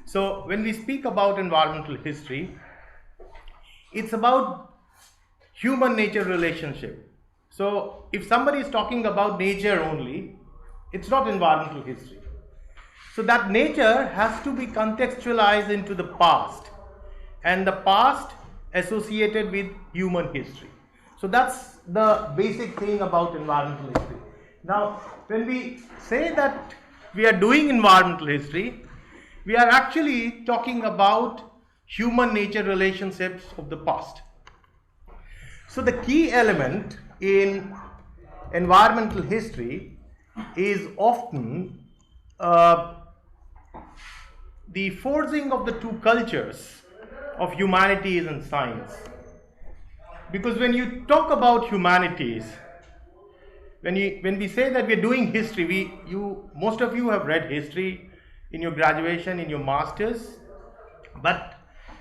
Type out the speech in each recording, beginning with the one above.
So when we speak about environmental history, it's about human nature relationship. So if somebody is talking about nature only, it's not environmental history. So that nature has to be contextualized into the past, and the past associated with human history. So that's the basic thing about environmental history. Now, when we say that we are doing environmental history, we are actually talking about human nature relationships of the past. So the key element in environmental history is often the forging of the two cultures of humanities and science. Because when you talk about humanities, when we say that we are doing history, most of you have read history in your graduation, in your masters. But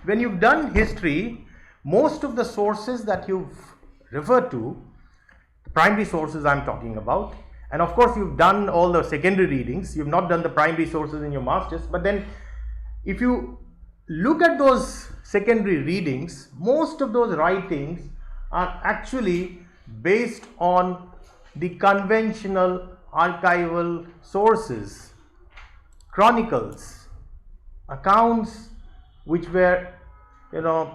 when you've done history, most of the sources that you've referred to, primary sources I'm talking about, and of course you've done all the secondary readings, you've not done the primary sources in your masters, but then if you look at those secondary readings, most of those writings are actually based on the conventional archival sources, chronicles, accounts which were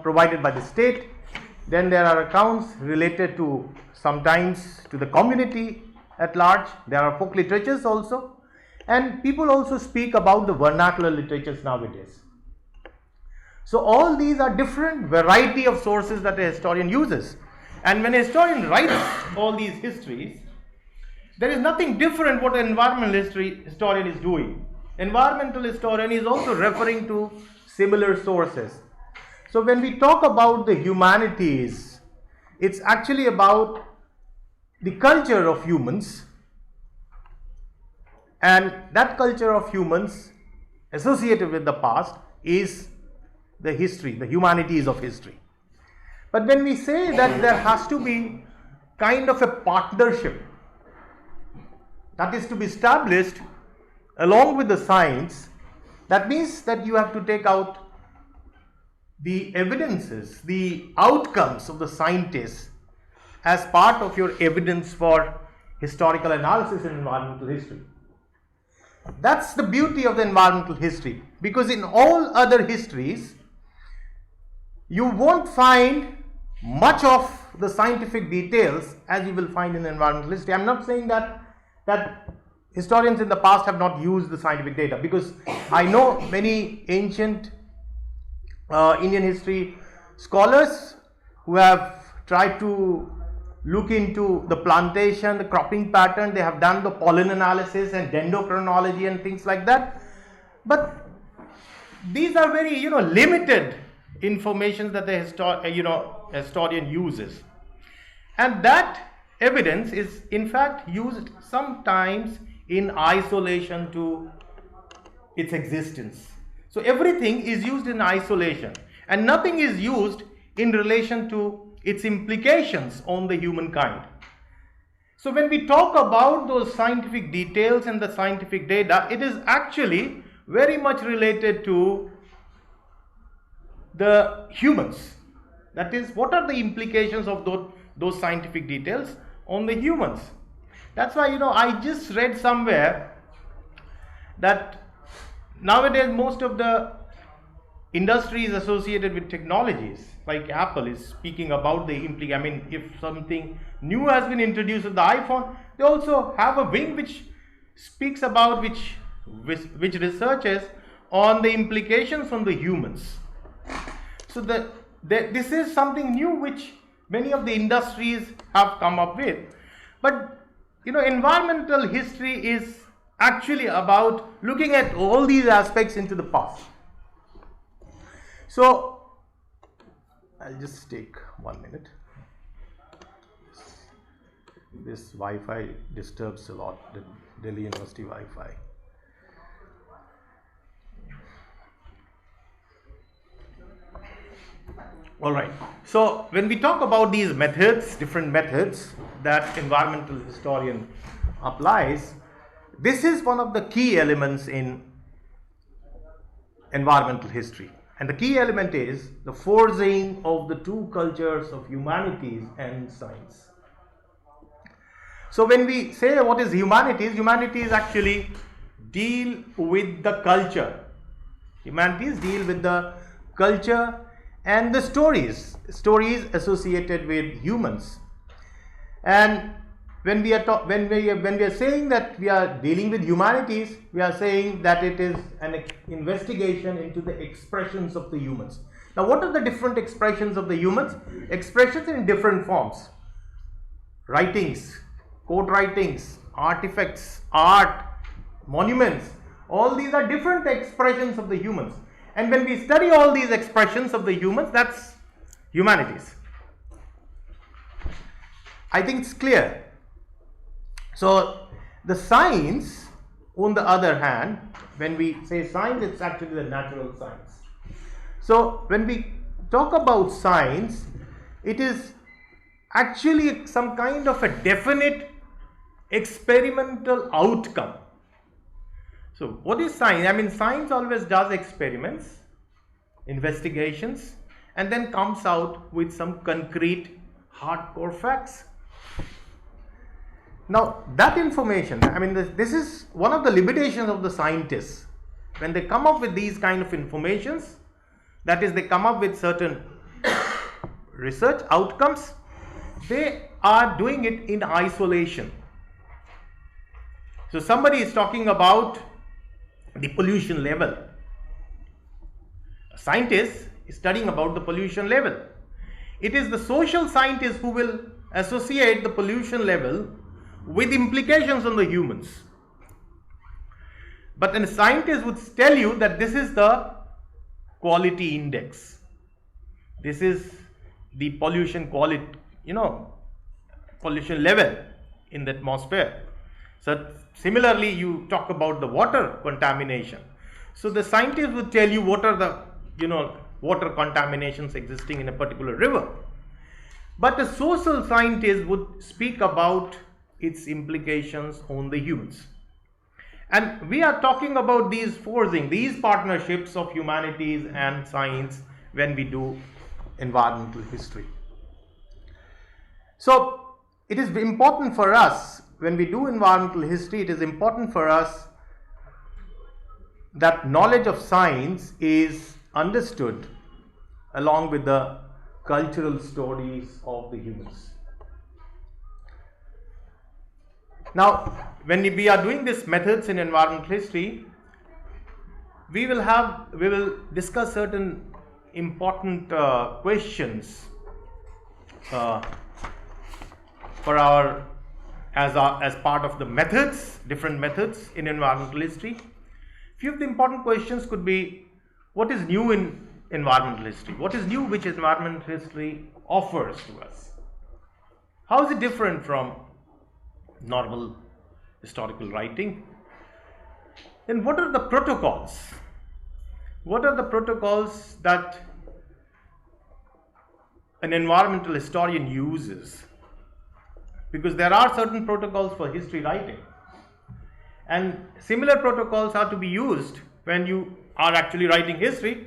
provided by the state. Then there are accounts related to sometimes to the community at large. There are folk literatures also, and people also speak about the vernacular literatures nowadays. So all these are different variety of sources that a historian uses, and when a historian writes all these histories, there is nothing different what an environmental historian is doing. Environmental historian is also referring to similar sources. So when we talk about the humanities, it's actually about the culture of humans, and that culture of humans associated with the past is the history, the humanities of history. But when we say that there has to be kind of a partnership that is to be established along with the science, that means that you have to take out the evidences, the outcomes of the scientists as part of your evidence for historical analysis in environmental history. That's the beauty of the environmental history, because in all other histories you won't find much of the scientific details as you will find in environmental history. I'm not saying that historians in the past have not used the scientific data, because I know many ancient Indian history scholars who have tried to look into the plantation, the cropping pattern. They have done the pollen analysis and dendrochronology and things like that. But these are very limited information that the historian uses, and that evidence is in fact used sometimes in isolation to its existence. So everything is used in isolation, and nothing is used in relation to its implications on the humankind. So when we talk about those scientific details and the scientific data, it is actually very much related to the humans. That is, what are the implications of those scientific details on the humans? That's why I just read somewhere that nowadays most of the industries associated with technologies, like Apple, is speaking about the if something new has been introduced with the iPhone, they also have a wing which speaks about which researches on the implications on the humans. So this is something new which many of the industries have come up with. But environmental history is actually about looking at all these aspects into the past. So I'll just take 1 minute. This Wi-Fi disturbs a lot, the Delhi University Wi-Fi. All right. So when we talk about these methods, different methods that environmental historian applies, this is one of the key elements in environmental history. And the key element is the forging of the two cultures of humanities and science. So when we say what is humanities, humanities actually deal with the culture. Humanities deal with the culture and the stories associated with humans. And when we are saying that we are dealing with humanities, we are saying that it is an investigation into the expressions of the humans. Now, what are the different expressions of the humans? Expressions in different forms. Writings, code writings, artifacts, art, monuments, all these are different expressions of the humans. And when we study all these expressions of the humans, that's humanities. I think it's clear. So the science, on the other hand, when we say science, it's actually the natural science. So when we talk about science, it is actually some kind of a definite experimental outcome. So what is science? I mean, science always does experiments, investigations, and then comes out with some concrete, hardcore facts. Now, that information, I mean, this is one of the limitations of the scientists. When they come up with these kind of informations, that is, they come up with certain research outcomes, they are doing it in isolation. So somebody is talking about the pollution level. A scientist is studying about the pollution level. It is the social scientist who will associate the pollution level with implications on the humans. But a scientist would tell you that this is the quality index. This is the pollution quality, pollution level in the atmosphere. So similarly, you talk about the water contamination. So the scientist would tell you what are the, water contaminations existing in a particular river. But a social scientist would speak about its implications on the humans. And we are talking about these partnerships of humanities and science when we do environmental history. So it is important for us, when we do environmental history, it is important for us that knowledge of science is understood along with the cultural stories of the humans. Now, when we are doing these methods in environmental history, we will discuss certain important questions for as part of the methods, different methods in environmental history. Few of the important questions could be: what is new in environmental history? What is new which environmental history offers to us? How is it different from normal historical writing? Then what are the protocols? What are the protocols that an environmental historian uses? Because there are certain protocols for history writing, and similar protocols are to be used when you are actually writing history.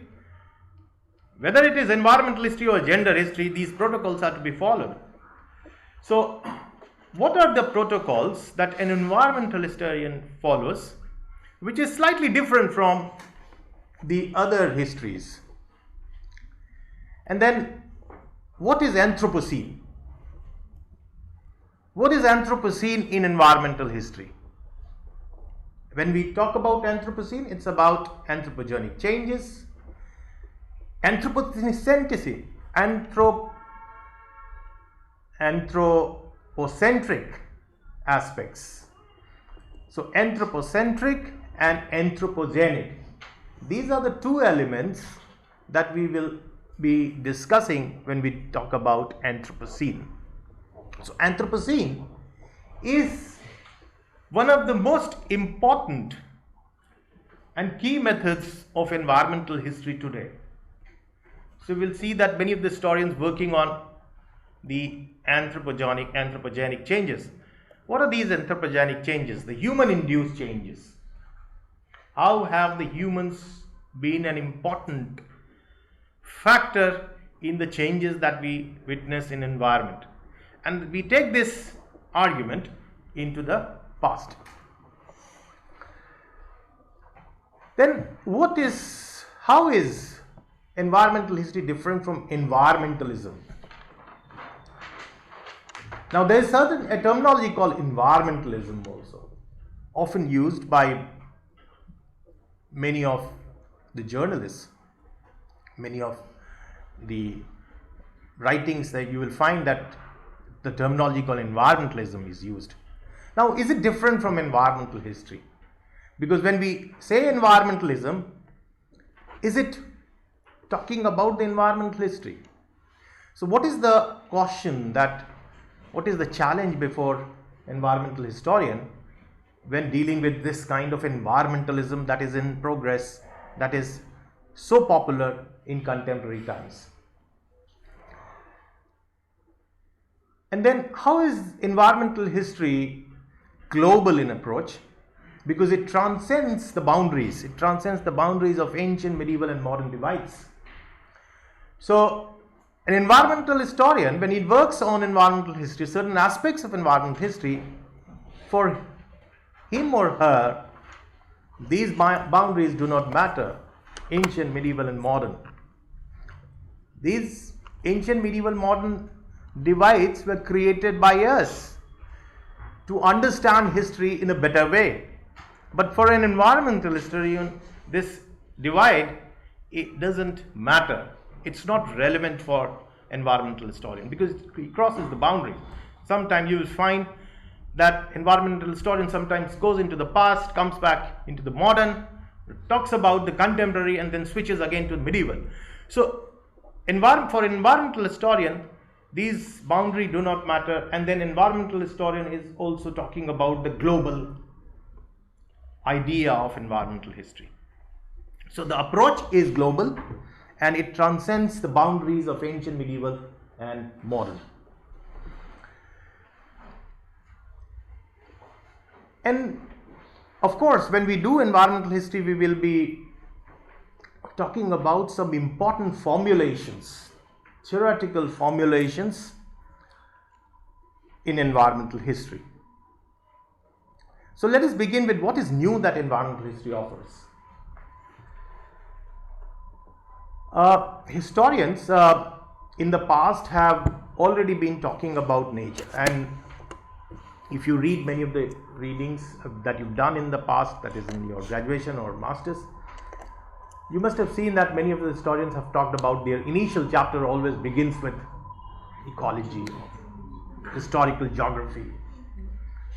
Whether it is environmental history or gender history, these protocols are to be followed. So what are the protocols that an environmental historian follows, which is slightly different from the other histories? And then, what is Anthropocene? What is Anthropocene in environmental history? When we talk about Anthropocene, it's about anthropogenic changes, anthropocentricity, anthropocentric aspects. So anthropocentric and anthropogenic. These are the two elements that we will be discussing when we talk about Anthropocene. So Anthropocene is one of the most important and key methods of environmental history today. So we'll see that many of the historians working on the anthropogenic changes. What are these anthropogenic changes? The human-induced changes. How have the humans been an important factor in the changes that we witness in environment. And we take this argument into the past. Then how is environmental history different from environmentalism? Now there is a terminology called environmentalism also, often used by many of the journalists, many of the writings that you will find that the terminology called environmentalism is used. Now, is it different from environmental history? Because when we say environmentalism, is it talking about the environmental history? So what is the what is the challenge before environmental historian when dealing with this kind of environmentalism that is in progress, that is so popular in contemporary times? And then how is environmental history global in approach? Because it transcends the boundaries. It transcends the boundaries of ancient, medieval and modern divides. So an environmental historian, when he works on environmental history, certain aspects of environmental history, for him or her, these boundaries do not matter, ancient, medieval and modern. These ancient, medieval, modern divides were created by us to understand history in a better way. But for an environmental historian, this divide, it doesn't matter. It's not relevant for environmental historian because it crosses the boundary. Sometimes you will find that environmental historian sometimes goes into the past, comes back into the modern, talks about the contemporary and then switches again to the medieval. So for an environmental historian, these boundaries do not matter, and then environmental historian is also talking about the global idea of environmental history. So the approach is global and it transcends the boundaries of ancient, medieval and modern. And of course, when we do environmental history, we will be talking about some important formulations, theoretical formulations in environmental history. So let us begin with what is new that environmental history offers. Historians in the past have already been talking about nature, and if you read many of the readings that you've done in the past, that is in your graduation or masters, you must have seen that many of the historians have talked about their initial chapter always begins with ecology, historical geography.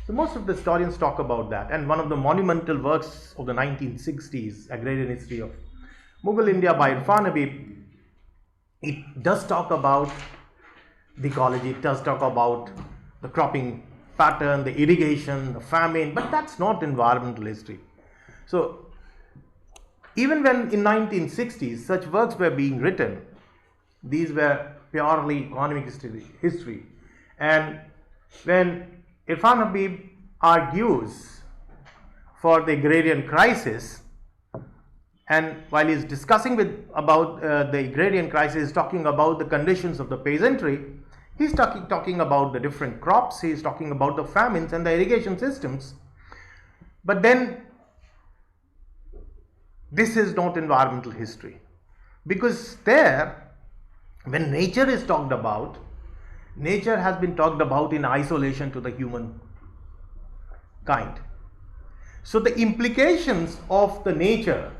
So most of the historians talk about that, and one of the monumental works of the 1960s, Agrarian History of Mughal India by Irfan Habib, it does talk about the ecology, it does talk about the cropping pattern, the irrigation, the famine, but that's not environmental history. So even when in 1960s such works were being written, these were purely economic history. And when Irfan Habib argues for the agrarian crisis, and while he's discussing about the agrarian crisis, he's talking about the conditions of the peasantry, he's talking about the different crops, he's talking about the famines and the irrigation systems. But then this is not environmental history, because there, when nature is talked about, nature has been talked about in isolation to the human kind. So the implications of the nature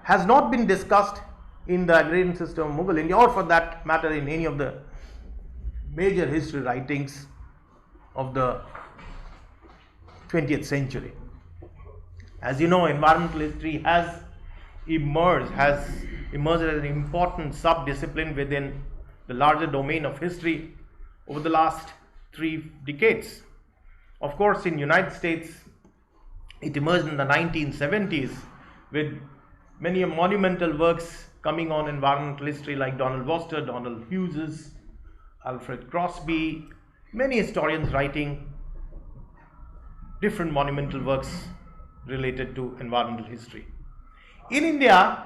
has not been discussed in the agrarian system of Mughal India, or for that matter in any of the major history writings of the 20th century. As you know, environmental history has emerged as an important sub-discipline within the larger domain of history over the last 3 decades. Of course, in the United States, it emerged in the 1970s with many monumental works coming on environmental history like Donald Worcester, Donald Hughes, Alfred Crosby, many historians writing different monumental works related to environmental history. In India,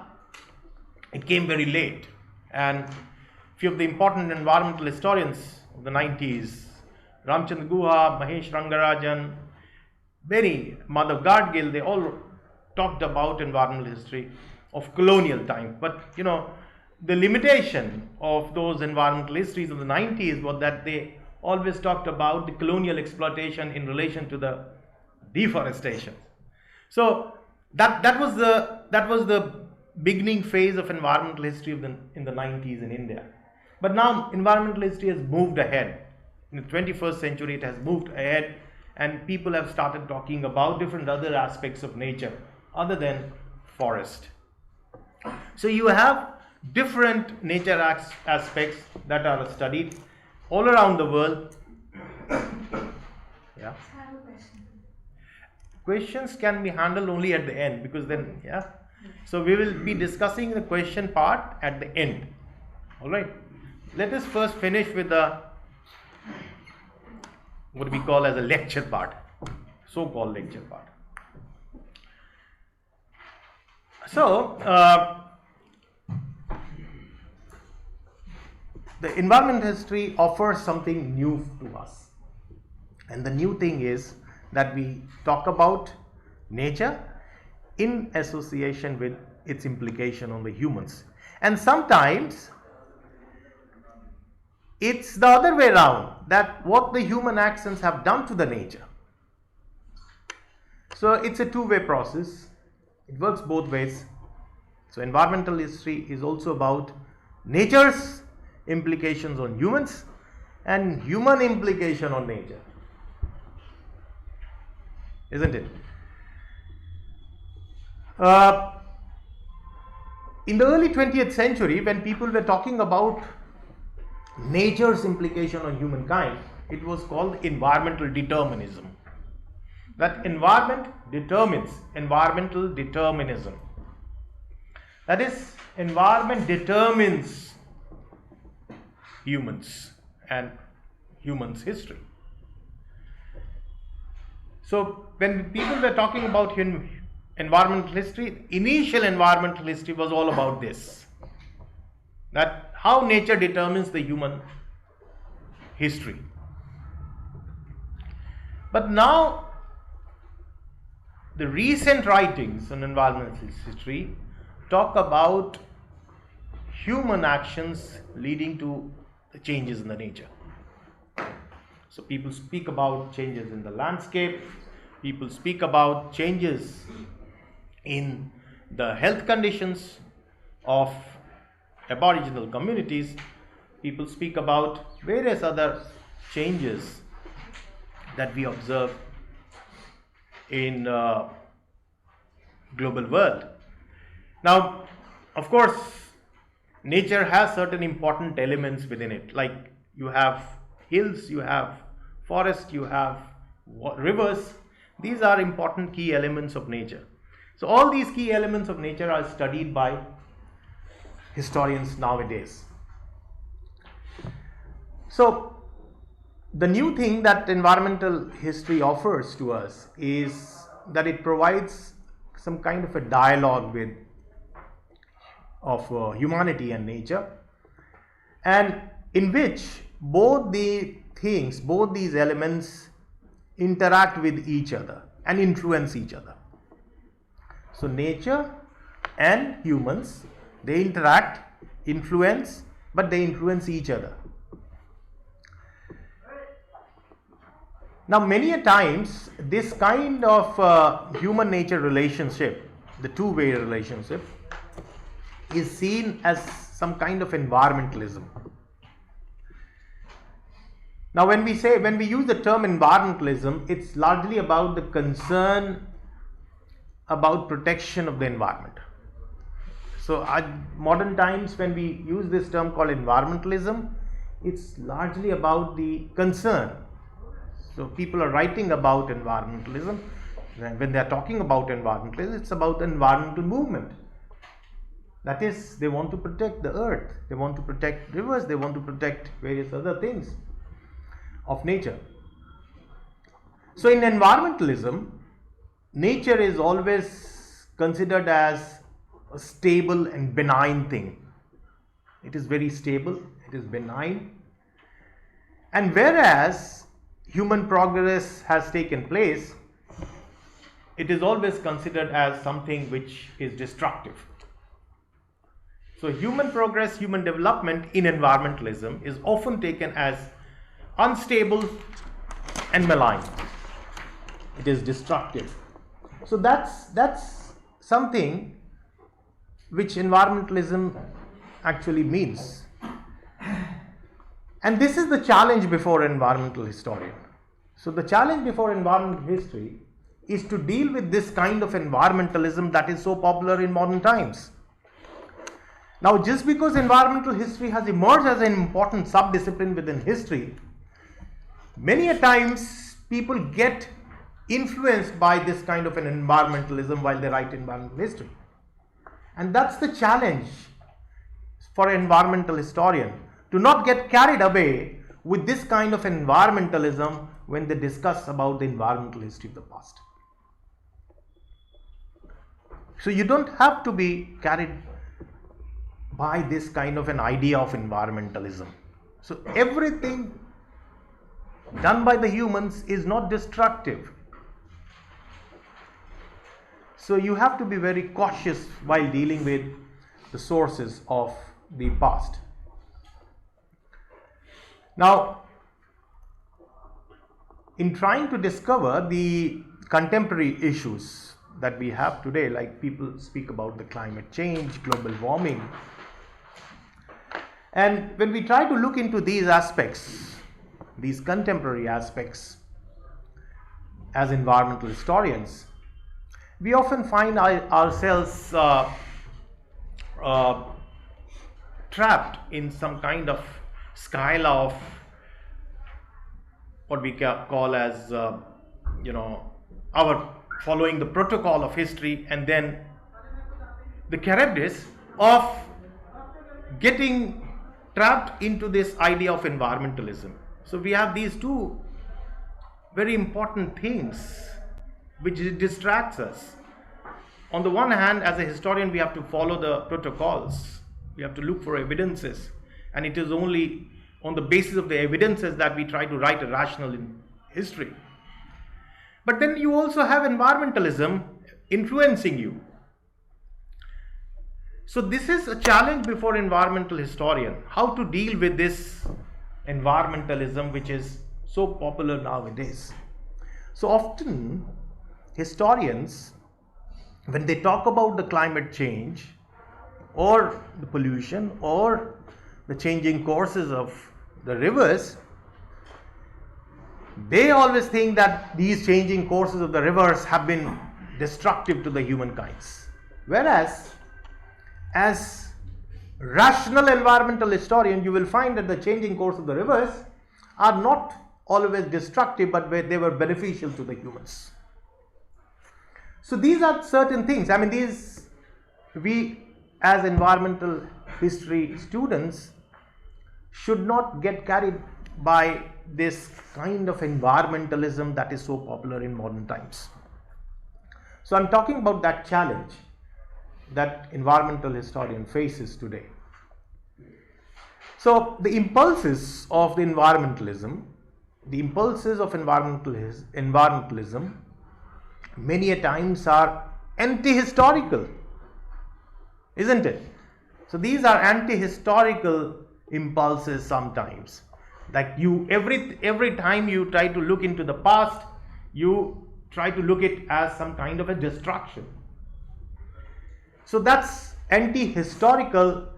it came very late, and few of the important environmental historians of the 90s, Ramchandra Guha, Mahesh Rangarajan, many, Madhav Gadgil, they all talked about environmental history of colonial time. But the limitation of those environmental histories of the 90s was that they always talked about the colonial exploitation in relation to the deforestation. So that was the beginning phase of environmental history in the 90s in India. But now environmental history has moved ahead. In the 21st century, it has moved ahead, and people have started talking about different other aspects of nature other than forest. So you have different nature aspects that are studied all around the world. Yeah. I have a question. Questions can be handled only at the end, because then, yeah. So we will be discussing the question part at the end. All right. Let us first finish with the what we call as a lecture part, so-called lecture part. So, the environmental history offers something new to us, and the new thing is that we talk about nature in association with its implication on the humans, and sometimes it's the other way around, that what the human actions have done to the nature. So it's a two-way process. It works both ways. So environmental history is also about nature's implications on humans and human implication on nature, isn't it? In the early 20th century, when people were talking about nature's implication on humankind, it was called environmental determinism. That environment determines, environmental determinism. That is, environment determines humans and humans' history. So when people were talking about environmental history, initial environmental history was all about this, that how nature determines the human history. But now, the recent writings on environmental history talk about human actions leading to the changes in the nature. So people speak about changes in the landscape, people speak about changes in the health conditions of Aboriginal communities, people speak about various other changes that we observe in global world. Now, of course, nature has certain important elements within it, like you have hills, you have forest, you have rivers. These are important key elements of nature. So all these key elements of nature are studied by historians nowadays. So the new thing that environmental history offers to us is that it provides some kind of a dialogue of humanity and nature, and in which both these elements interact with each other and influence each other. So nature and humans, they interact, influence, but they influence each other. Now, many a times, this kind of human-nature relationship, the two-way relationship, is seen as some kind of environmentalism. Now, when we use the term environmentalism, it's largely about the concern about protection of the environment. So, at modern times, when we use this term called environmentalism, it's largely about the concern. So people are writing about environmentalism. When they are talking about environmentalism, it's about the environmental movement. That is, they want to protect the earth, they want to protect rivers, they want to protect various other things of nature. So in environmentalism, nature is always considered as a stable and benign thing. It is very stable, it is benign. And whereas human progress has taken place, it is always considered as something which is destructive. So human progress, human development in environmentalism is often taken as unstable and malign. It is destructive. So that's something which environmentalism actually means. And this is the challenge before an environmental historian. So the challenge before environmental history is to deal with this kind of environmentalism that is so popular in modern times. Now, just because environmental history has emerged as an important subdiscipline within history, many a times people get influenced by this kind of an environmentalism while they write environmental history. And that's the challenge for an environmental historian, to not get carried away with this kind of environmentalism when they discuss about the environmental history of the past. So you don't have to be carried by this kind of an idea of environmentalism. So everything done by the humans is not destructive. So you have to be very cautious while dealing with the sources of the past. Now, in trying to discover the contemporary issues that we have today, like people speak about the climate change, global warming, and when we try to look into these aspects, these contemporary aspects, as environmental historians, we often find ourselves trapped in some kind of scala of what we call as, our following the protocol of history, and then the Charybdis of getting trapped into this idea of environmentalism. So we have these two very important things which distracts us. On the one hand, as a historian, we have to follow the protocols. We have to look for evidences, and it is only on the basis of the evidences that we try to write a rational history. But then you also have environmentalism influencing you. So this is a challenge before environmental historian, how to deal with this environmentalism which is so popular nowadays. So often historians, when they talk about the climate change or the pollution or the changing courses of the rivers, they always think that these changing courses of the rivers have been destructive to the humankinds. Whereas, as rational environmental historian, you will find that the changing course of the rivers are not always destructive, but they were beneficial to the humans. So these are certain things. I mean, we as environmental history students should not get carried by this kind of environmentalism that is so popular in modern times. So I'm talking about that challenge that environmental historian faces today. So the impulses of the environmentalism, many a times are anti-historical, isn't it? So these are anti-historical impulses sometimes. Like every time you try to look into the past, you try to look it as some kind of a destruction. So that's anti-historical,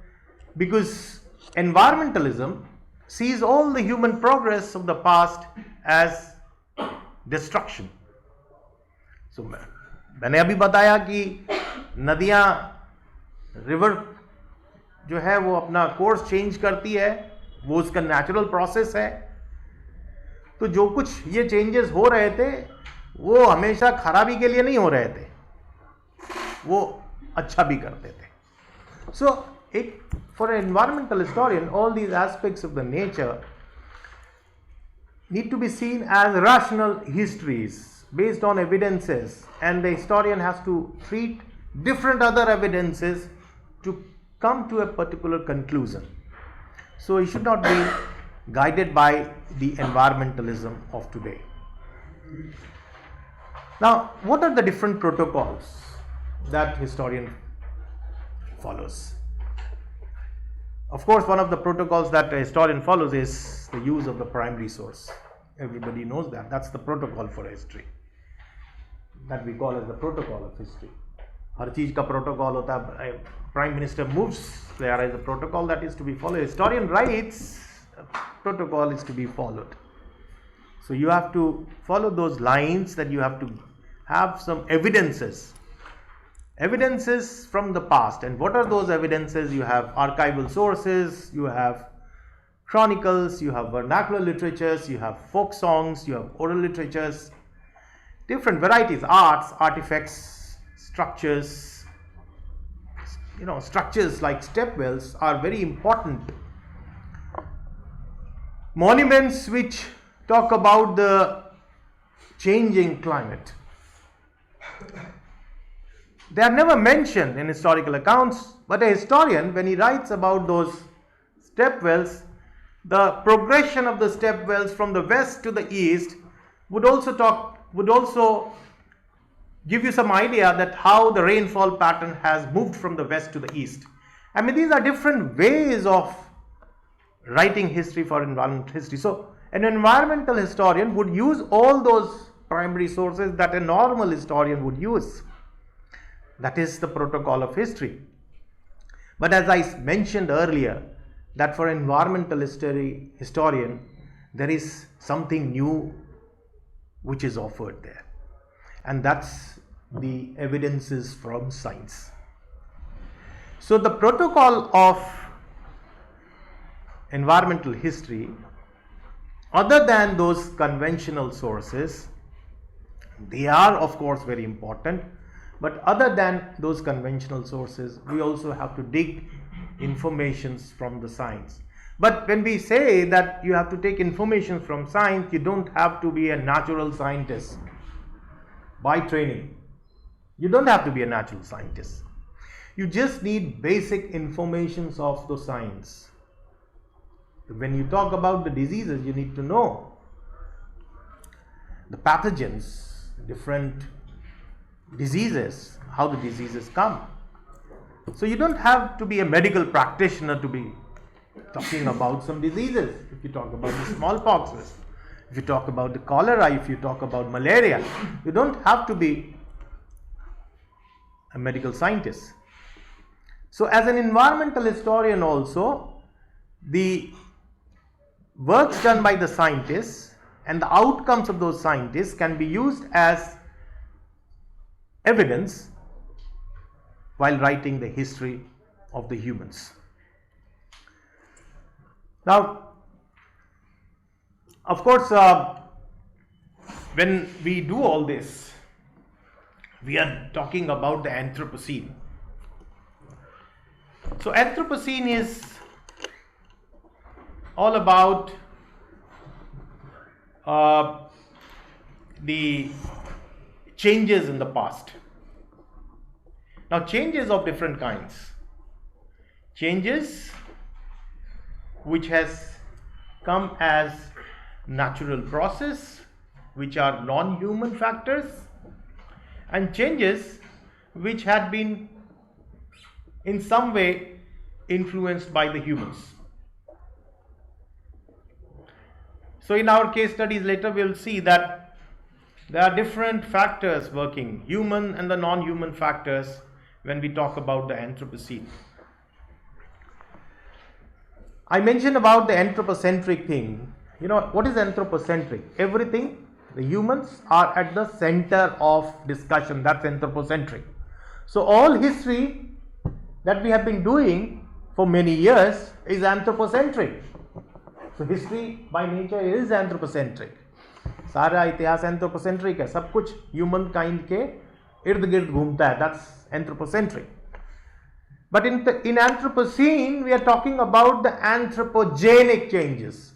because environmentalism sees all the human progress of the past as destruction. So मैंने अभी बताया कि नदियाँ, river जो है वो अपना course change करती है, वो उसका नेचुरल प्रोसेस है. तो जो कुछ ये चेंजेस हो रहे थे वो हमेशा खराबी के लिए नहीं हो रहे थे, वो अच्छा भी करते थे. So for an environmental historian, all these aspects of the nature need to be seen as rational histories based on evidences, and the historian has to treat different other evidences to come to a particular conclusion. So you should not be guided by the environmentalism of today. Now, what are the different protocols that historian follows? Of course, one of the protocols that a historian follows is the use of the primary source. Everybody knows that. That's the protocol for history, that we call as the protocol of history. हर चीज का protocol होता है. Prime Minister moves, there is a protocol that is to be followed. Historian writes, protocol is to be followed. So you have to follow those lines, that you have to have some evidences from the past. And what are those evidences? You have archival sources, you have chronicles, you have vernacular literatures, you have folk songs, you have oral literatures, different varieties, arts, artifacts, structures. Structures like stepwells are very important. Monuments which talk about the changing climate. They are never mentioned in historical accounts, but a historian, when he writes about those stepwells, the progression of the stepwells from the west to the east would also give you some idea that how the rainfall pattern has moved from the west to the east. I mean, these are different ways of writing history for environmental history. So an environmental historian would use all those primary sources that a normal historian would use. That is the protocol of history. But as I mentioned earlier, that for environmental historian, there is something new which is offered there. And that's the evidences from science. So the protocol of environmental history, other than those conventional sources, they are of course very important, but other than those conventional sources, we also have to dig informations from the science. But when we say that you have to take information from science, you don't have to be a natural scientist by training. You don't have to be a natural scientist. You just need basic informations of the science. When you talk about the diseases, you need to know the pathogens, different diseases, how the diseases come. So you don't have to be a medical practitioner to be talking about some diseases. If you talk about the smallpoxes, if you talk about the cholera, if you talk about malaria, you don't have to be a medical scientist. So as an environmental historian also, the works done by the scientists and the outcomes of those scientists can be used as evidence while writing the history of the humans. Now, of course, when we do all this, we are talking about the Anthropocene. So Anthropocene is all about the changes in the past. Now, changes of different kinds. Changes which has come as natural process, which are non-human factors, and changes which had been in some way influenced by the humans. So in our case studies later we will see that there are different factors working, human and the non-human factors, when we talk about the Anthropocene. I mentioned about the anthropocentric thing. What is anthropocentric? Everything, the humans are at the center of discussion. That's anthropocentric. So all history that we have been doing for many years is anthropocentric. So history by nature is anthropocentric. सारा इतिहास anthropocentric है, सब कुछ human kind के इर्द गिर्द घूमता है. That's anthropocentric. But in Anthropocene, we are talking about the anthropogenic changes,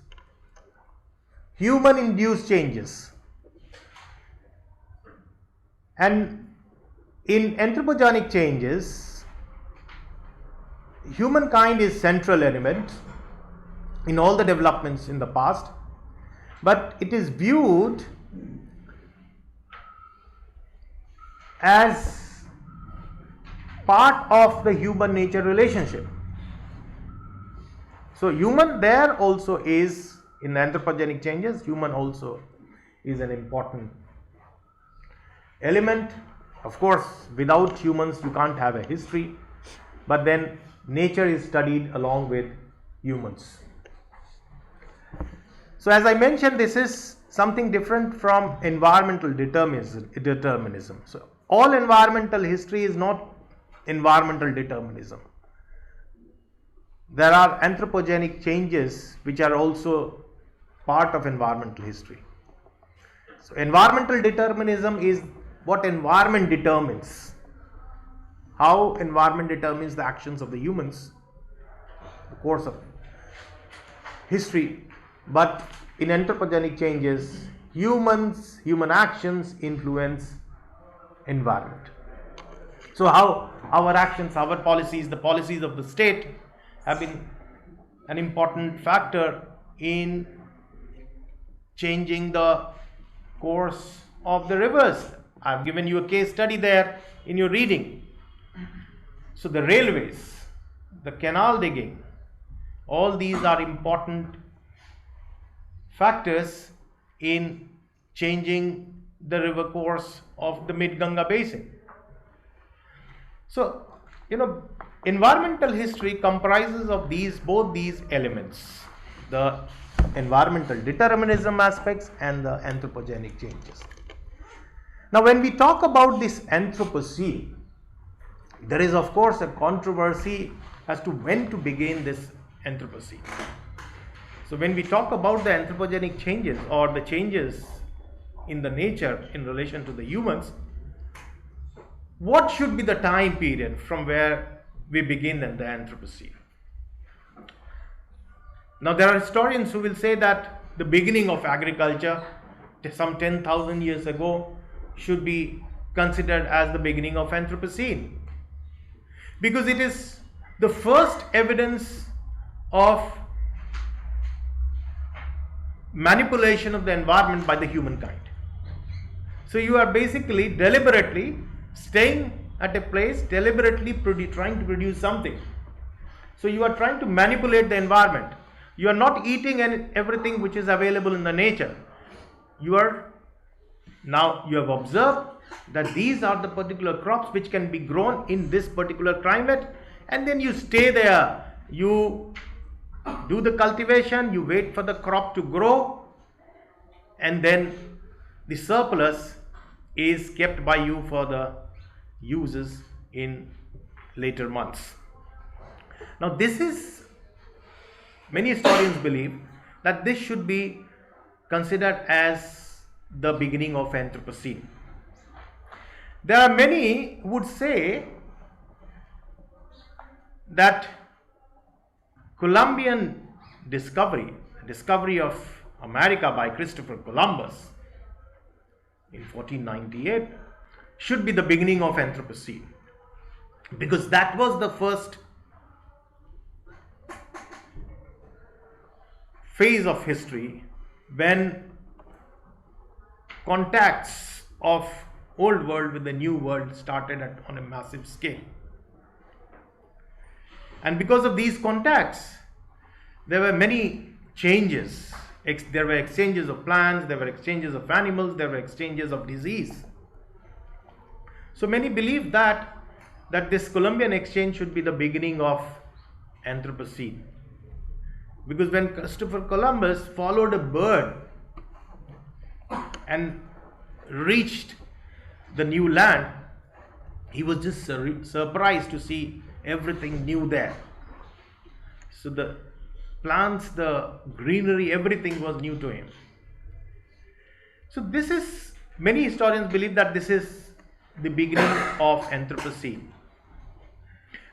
human-induced changes. And In anthropogenic changes, humankind is central element in all the developments in the past, but it is viewed as part of the human nature relationship. So human there also is, in anthropogenic changes, human also is an important element. Of course, without humans you can't have a history, but then nature is studied along with humans. So as I mentioned, this is something different from environmental determinism. So all environmental history is not environmental determinism. There are anthropogenic changes which are also part of environmental history. So environmental determinism is what environment determines, how environment determines the actions of the humans, the course of history. But in anthropogenic changes, human actions influence environment. So how our actions, our policies, the policies of the state have been an important factor in changing the course of the rivers. I've given you a case study there in your reading. So the railways, the canal digging, all these are important factors in changing the river course of the mid-Ganga basin. So, environmental history comprises of both these elements, the environmental determinism aspects and the anthropogenic changes. Now, when we talk about this Anthropocene, there is of course a controversy as to when to begin this Anthropocene. So, when we talk about the anthropogenic changes or the changes in the nature in relation to the humans, what should be the time period from where we begin in the Anthropocene? Now, there are historians who will say that the beginning of agriculture, some 10,000 years ago, should be considered as the beginning of Anthropocene, because it is the first evidence of manipulation of the environment by the humankind. So you are basically deliberately staying at a place, deliberately trying to produce something. So you are trying to manipulate the environment. You are not eating everything which is available in the nature. You have observed that these are the particular crops which can be grown in this particular climate, and then you stay there. You do the cultivation, you wait for the crop to grow, and then the surplus is kept by you for the uses in later months. Now, many historians believe that this should be considered as the beginning of Anthropocene. There are many who would say that Columbian discovery of America by Christopher Columbus in 1498 should be the beginning of Anthropocene, because that was the first phase of history when contacts of old world with the new world started on a massive scale. And because of these contacts, there were many changes. There were exchanges of plants, there were exchanges of animals, there were exchanges of disease. So many believe that this Columbian Exchange should be the beginning of Anthropocene. Because when Christopher Columbus followed a bird and reached the new land, he was just surprised to see everything new there. So the plants, the greenery, everything was new to him. So many historians believe that this is the beginning of Anthropocene.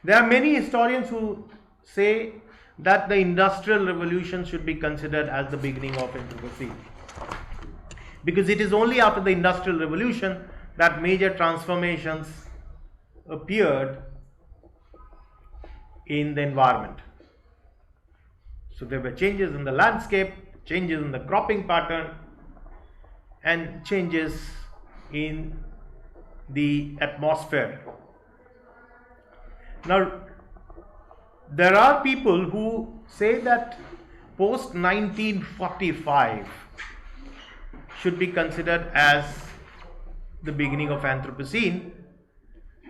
There are many historians who say that the Industrial Revolution should be considered as the beginning of Anthropocene, because it is only after the Industrial Revolution that major transformations appeared in the environment. So there were changes in the landscape, changes in the cropping pattern, and changes in the atmosphere. Now, there are people who say that post 1945 should be considered as the beginning of Anthropocene,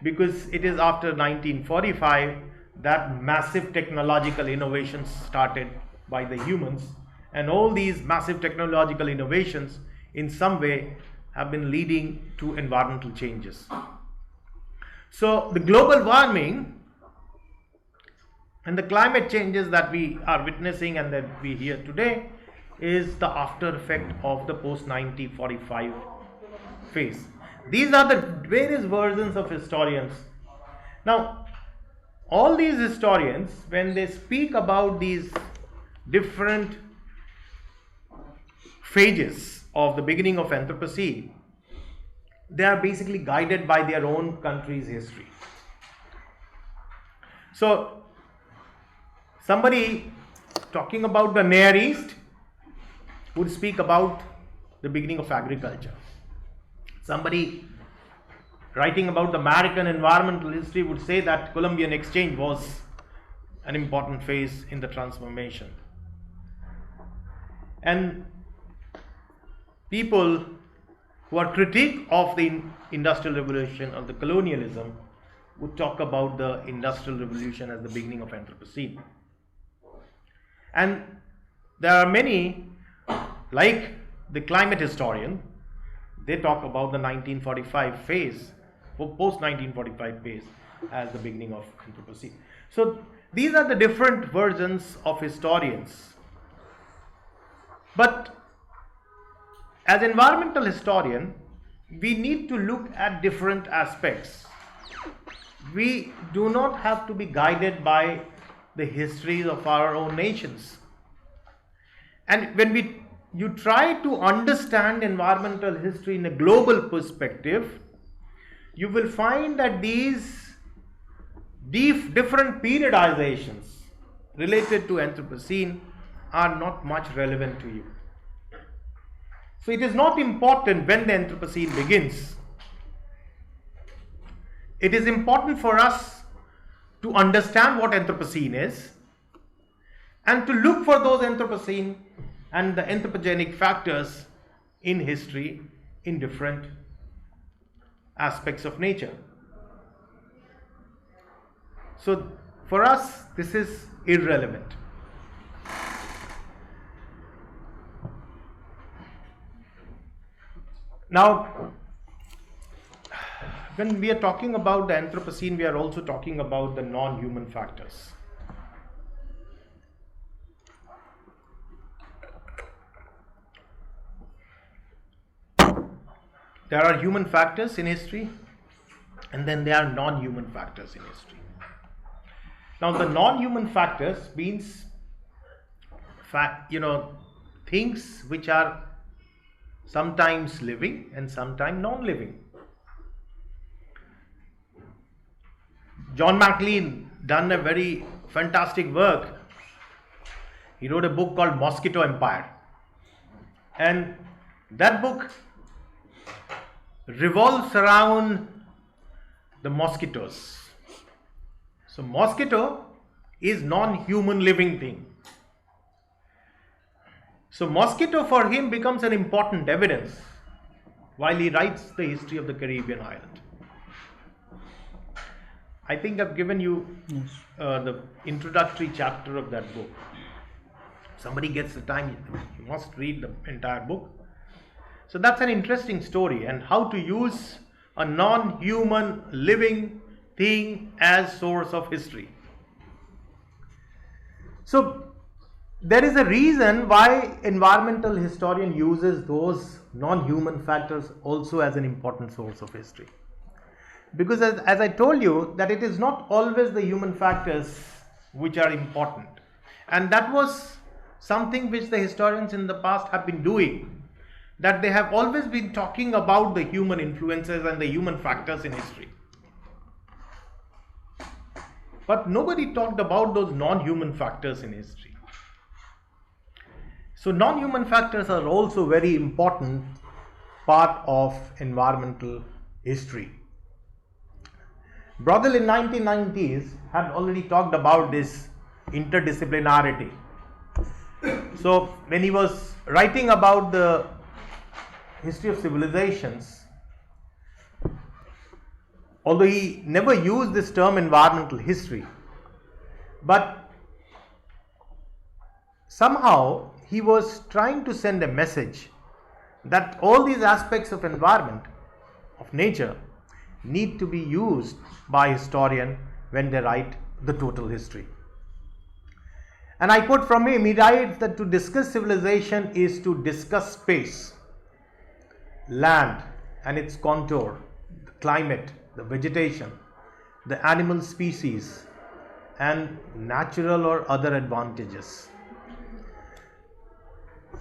because it is after 1945 that massive technological innovations started by the humans, and all these massive technological innovations in some way have been leading to environmental changes. So the global warming and the climate changes that we are witnessing and that we hear today is the after effect of the post 1945 phase. These are the various versions of historians. Now, all these historians, when they speak about these different phases of the beginning of Anthropocene, they are basically guided by their own country's history. So, somebody talking about the Near East would speak about the beginning of agriculture. Somebody writing about the American environmental history would say that Columbian Exchange was an important phase in the transformation. And people who are critique of the Industrial Revolution or the colonialism would talk about the Industrial Revolution as the beginning of Anthropocene. And there are many, like the climate historian, they talk about the 1945 phase, post 1945 phase, as the beginning of Anthropocene. So these are the different versions of historians. But as environmental historian, we need to look at different aspects. We do not have to be guided by the histories of our own nations. And when you try to understand environmental history in a global perspective, you will find that these different periodizations related to Anthropocene are not much relevant to you. So it is not important when the Anthropocene begins. It is important for us to understand what Anthropocene is and to look for those Anthropocene and the anthropogenic factors in history in different aspects of nature. So for us, this is irrelevant. Now, when we are talking about the Anthropocene, we are also talking about the non-human factors. There are human factors in history, and then there are non-human factors in history. Now, the non-human factors means, things which are sometimes living and sometimes non-living. John McLean done a very fantastic work. He wrote a book called Mosquito Empire, and that book revolves around the mosquitoes. So mosquito is non-human living thing. So mosquito for him becomes an important evidence while he writes the history of the Caribbean island. I think I've given you the introductory chapter of that book. Somebody gets the time, you must read the entire book. So that's an interesting story, and how to use a non-human living thing as source of history. So there is a reason why environmental historian uses those non-human factors also as an important source of history. Because as I told you, that it is not always the human factors which are important. And that was something which the historians in the past have been doing. That they have always been talking about the human influences and the human factors in history. But nobody talked about those non-human factors in history. So non-human factors are also very important part of environmental history. Brodel in 1990s had already talked about this interdisciplinarity. So when he was writing about the history of civilizations, although he never used this term environmental history, but somehow he was trying to send a message that all these aspects of environment, of nature, need to be used by historians when they write the total history. And I quote from him, he writes that to discuss civilization is to discuss space, land and its contour, the climate, the vegetation, the animal species, and natural or other advantages.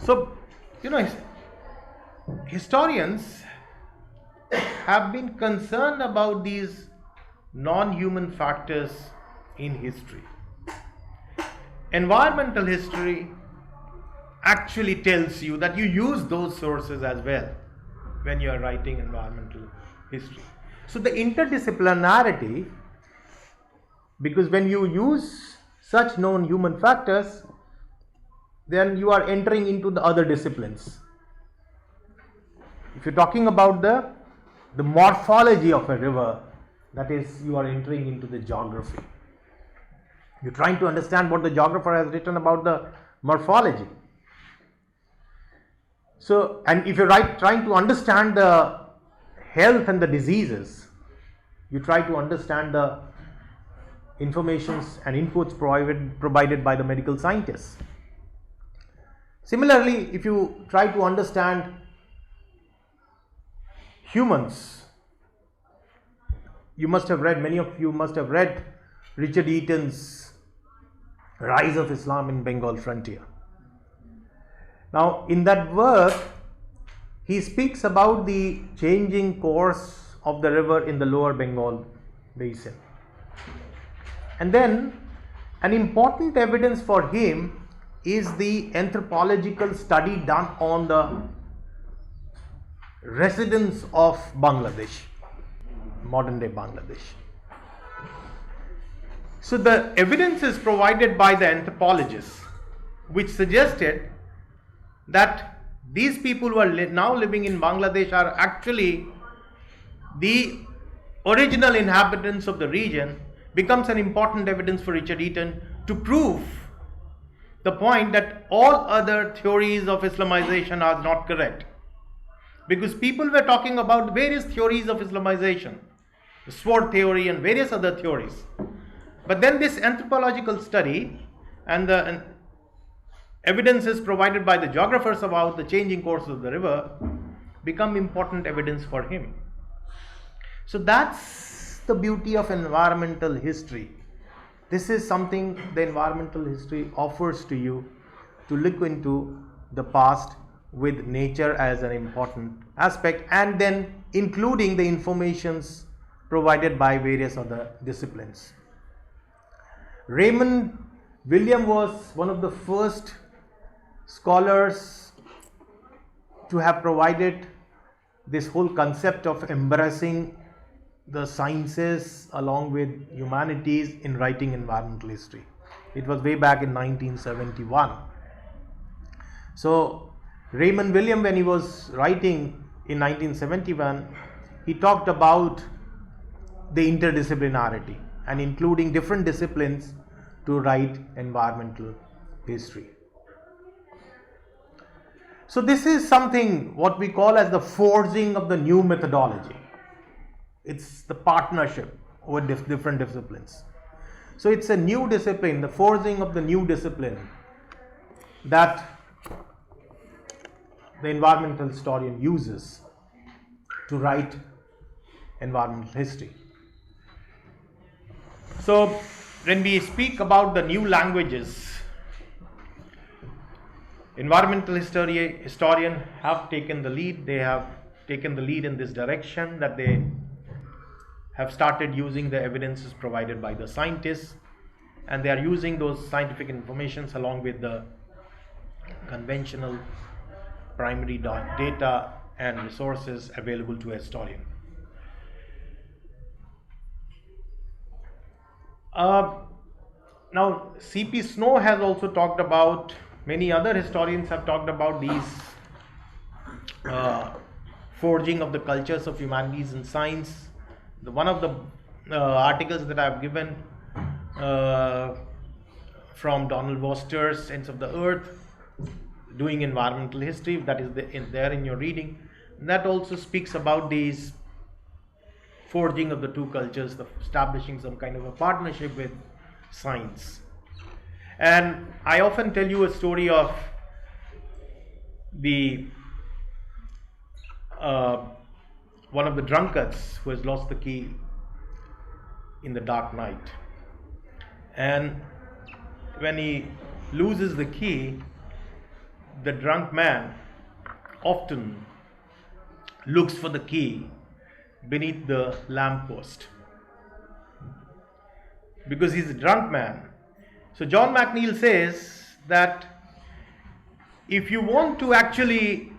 So, historians have been concerned about these non-human factors in history. Environmental history actually tells you that you use those sources as well when you are writing environmental history. So the interdisciplinarity, because when you use such known human factors, then you are entering into the other disciplines. If you're talking about the morphology of a river, that is, you are entering into the geography. You're trying to understand what the geographer has written about the morphology. So, and if you're trying to understand the health and the diseases, you try to understand the informations and inputs provided by the medical scientists. Similarly, if you try to understand humans, many of you must have read Richard Eaton's Rise of Islam in Bengal Frontier. Now, in that work, he speaks about the changing course of the river in the lower Bengal basin. And then, an important evidence for him is the anthropological study done on the residents of Bangladesh, modern day Bangladesh. So the evidence is provided by the anthropologists, which suggested that these people who are now living in Bangladesh are actually the original inhabitants of the region, becomes an important evidence for Richard Eaton to prove the point that all other theories of Islamization are not correct. Because people were talking about various theories of Islamization, the sword theory and various other theories. But then this anthropological study and the evidences provided by the geographers about the changing course of the river become important evidence for him. So that's the beauty of environmental history. This is something the environmental history offers to you, to look into the past with nature as an important aspect, and then including the informations provided by various other disciplines. Raymond William was one of the first scholars to have provided this whole concept of embracing the sciences along with humanities in writing environmental history. It was way back in 1971. So Raymond William, when he was writing in 1971, he talked about the interdisciplinarity and including different disciplines to write environmental history. So this is something what we call as the forging of the new methodology. It's the partnership with different disciplines. So it's a new discipline, the forging of the new discipline that the environmental historian uses to write environmental history. So when we speak about the new languages, environmental historian have taken the lead. They have taken the lead in this direction, that they have started using the evidences provided by the scientists, and they are using those scientific informations along with the conventional primary data and resources available to a historian. Now, C.P. Snow has also talked about, many other historians have talked about these forging of the cultures of humanities and science. One of the articles that I have given from Donald Worcester's Sense of the Earth, Doing Environmental History, that is there in your reading, that also speaks about these forging of the two cultures, establishing some kind of a partnership with science. And I often tell you a story of one of the drunkards who has lost the key in the dark night. And when he loses the key, the drunk man often looks for the key beneath the lamppost because he's a drunk man. So John McNeill says that if you want to actually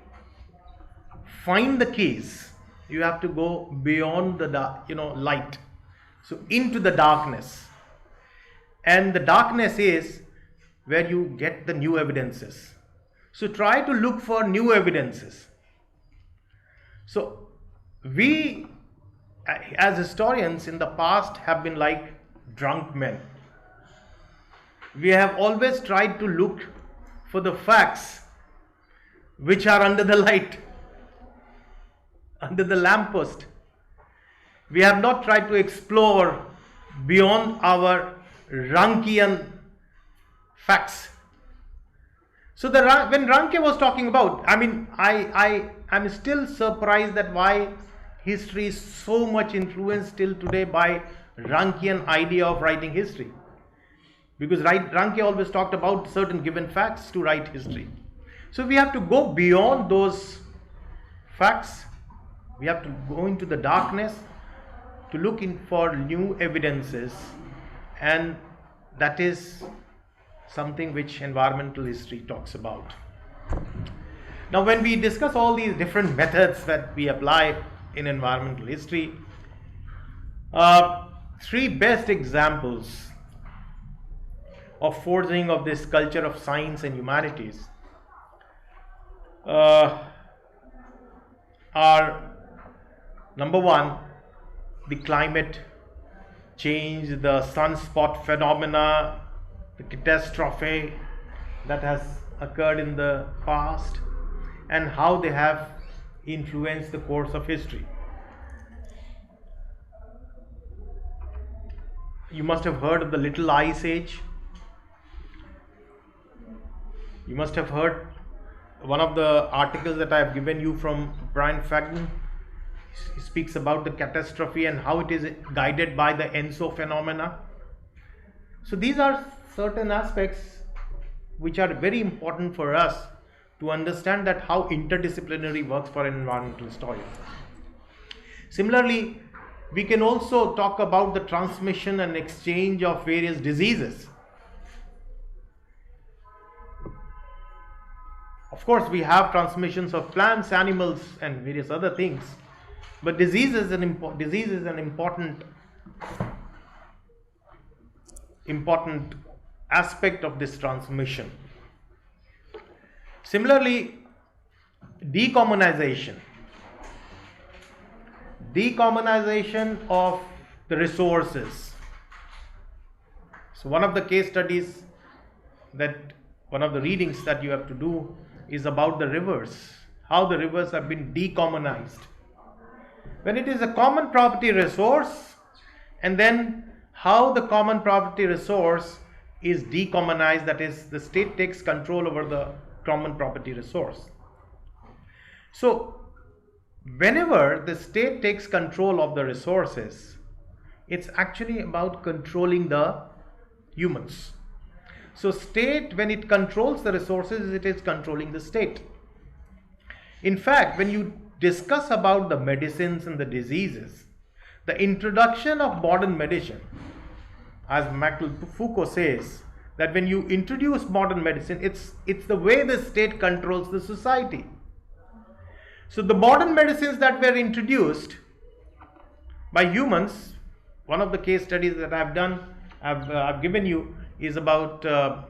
find the keys, you have to go beyond the light, so into the darkness, and the darkness is where you get the new evidences. So try to look for new evidences. So we as historians in the past have been like drunk men. We have always tried to look for the facts which are under the light, under the lamppost. We have not tried to explore beyond our Rankian facts. So when Ranke was talking about, I'm still surprised that why history is so much influenced till today by Rankian idea of writing history. Because Ranke always talked about certain given facts to write history. So we have to go beyond those facts. We have to go into the darkness to look in for new evidences, and that is something which environmental history talks about. Now, when we discuss all these different methods that we apply in environmental history, three best examples of forging of this culture of science and humanities are, number one, the climate change, the sunspot phenomena, the catastrophe that has occurred in the past, and how they have influenced the course of history. You must have heard of the Little Ice Age. You must have heard one of the articles that I have given you from Brian Fagin. He speaks about the catastrophe and how it is guided by the ENSO phenomena. So these are certain aspects which are very important for us to understand that how interdisciplinary works for an environmental historian. Similarly, we can also talk about the transmission and exchange of various diseases. Of course, we have transmissions of plants, animals, and various other things, but disease is an important aspect of this transmission. Similarly, decommunization of the resources. So one of the case studies one of the readings that you have to do is about the rivers, how the rivers have been decommunized. When it is a common property resource, and then how the common property resource is decommunized, that is, the state takes control over the common property resource. So whenever the state takes control of the resources, it's actually about controlling the humans. So state, when it controls the resources, it is controlling the state. In fact, when you discuss about the medicines and the diseases, the introduction of modern medicine, as Michel Foucault says, that when you introduce modern medicine, it's the way the state controls the society. So the modern medicines that were introduced by humans, one of the case studies that I've done, I've given you, is about the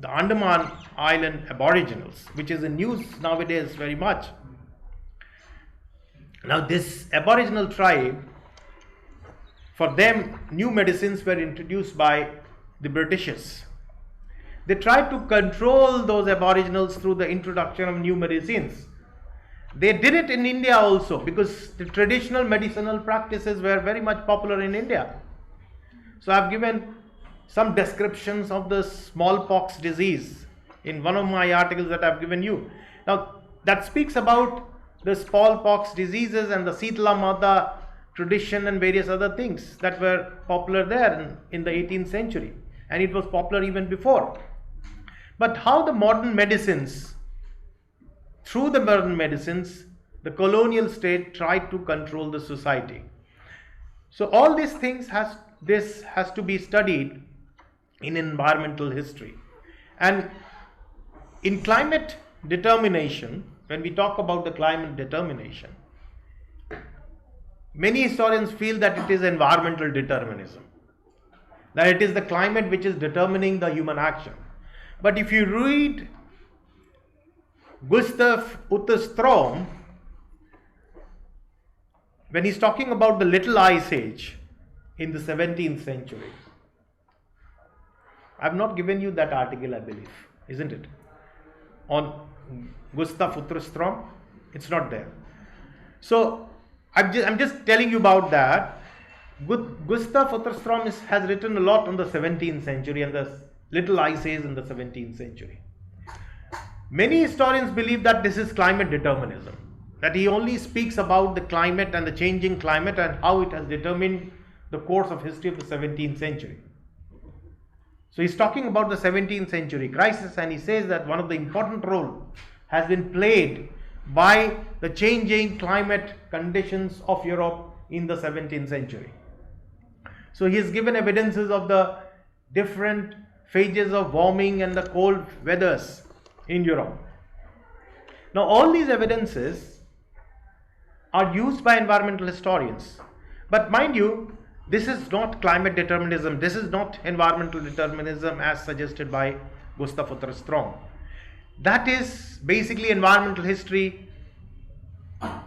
Andaman Island Aboriginals, which is in news nowadays very much. Now this Aboriginal tribe, for them new medicines were introduced by the Britishers. They tried to control those Aboriginals through the introduction of new medicines. They did it in India also, because the traditional medicinal practices were very much popular in India. So I have given some descriptions of the smallpox disease in one of my articles that I have given you. Now that speaks about the smallpox diseases and the Sitla Mata tradition and various other things that were popular there in the 18th century, and it was popular even before. But how the modern medicines, through the modern medicines, the colonial state tried to control the society. So all these things has to be studied in environmental history. And in climate determination, when we talk about the climate determination, many historians feel that it is environmental determinism, that it is the climate which is determining the human action. But if you read Gustav Utterström, when he's talking about the Little Ice Age in the 17th century, I've not given you that article, I believe, isn't it? On Gustav Utterström, it's not there. So I'm just telling you about that. Gustav Utterström has written a lot on the 17th century and the Little Ice Age in the 17th century. Many historians believe that this is climate determinism, that he only speaks about the climate and the changing climate and how it has determined the course of history of the 17th century. So he's talking about the 17th century crisis, and he says that one of the important role has been played by the changing climate conditions of Europe in the 17th century. So he has given evidences of the different phases of warming and the cold weathers in Europe. Now all these evidences are used by environmental historians. But mind you, this is not climate determinism, this is not environmental determinism as suggested by Gustav Utterström. That is basically environmental history.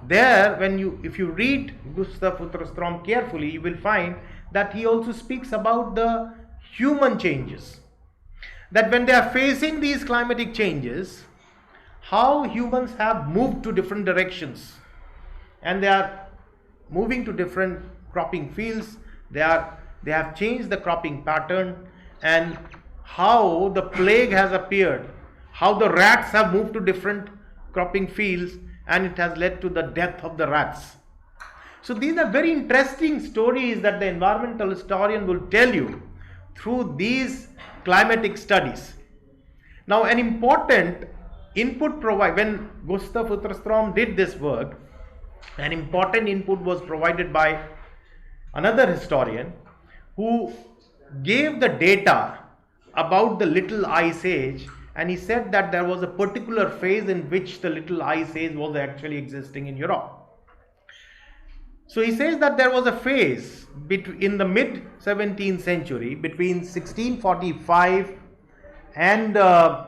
There, if you read Gustav Utterström carefully, you will find that he also speaks about the human changes. That when they are facing these climatic changes, how humans have moved to different directions, and they are moving to different cropping fields, they have changed the cropping pattern, and how the plague has appeared, how the rats have moved to different cropping fields, and it has led to the death of the rats. So these are very interesting stories that the environmental historian will tell you through these climatic studies. Now an important input when Gustav Utterström did this work, an important input was provided by another historian who gave the data about the Little Ice Age, and he said that there was a particular phase in which the Little Ice Age was actually existing in Europe. So he says that there was a phase in the mid 17th century between 1645 and I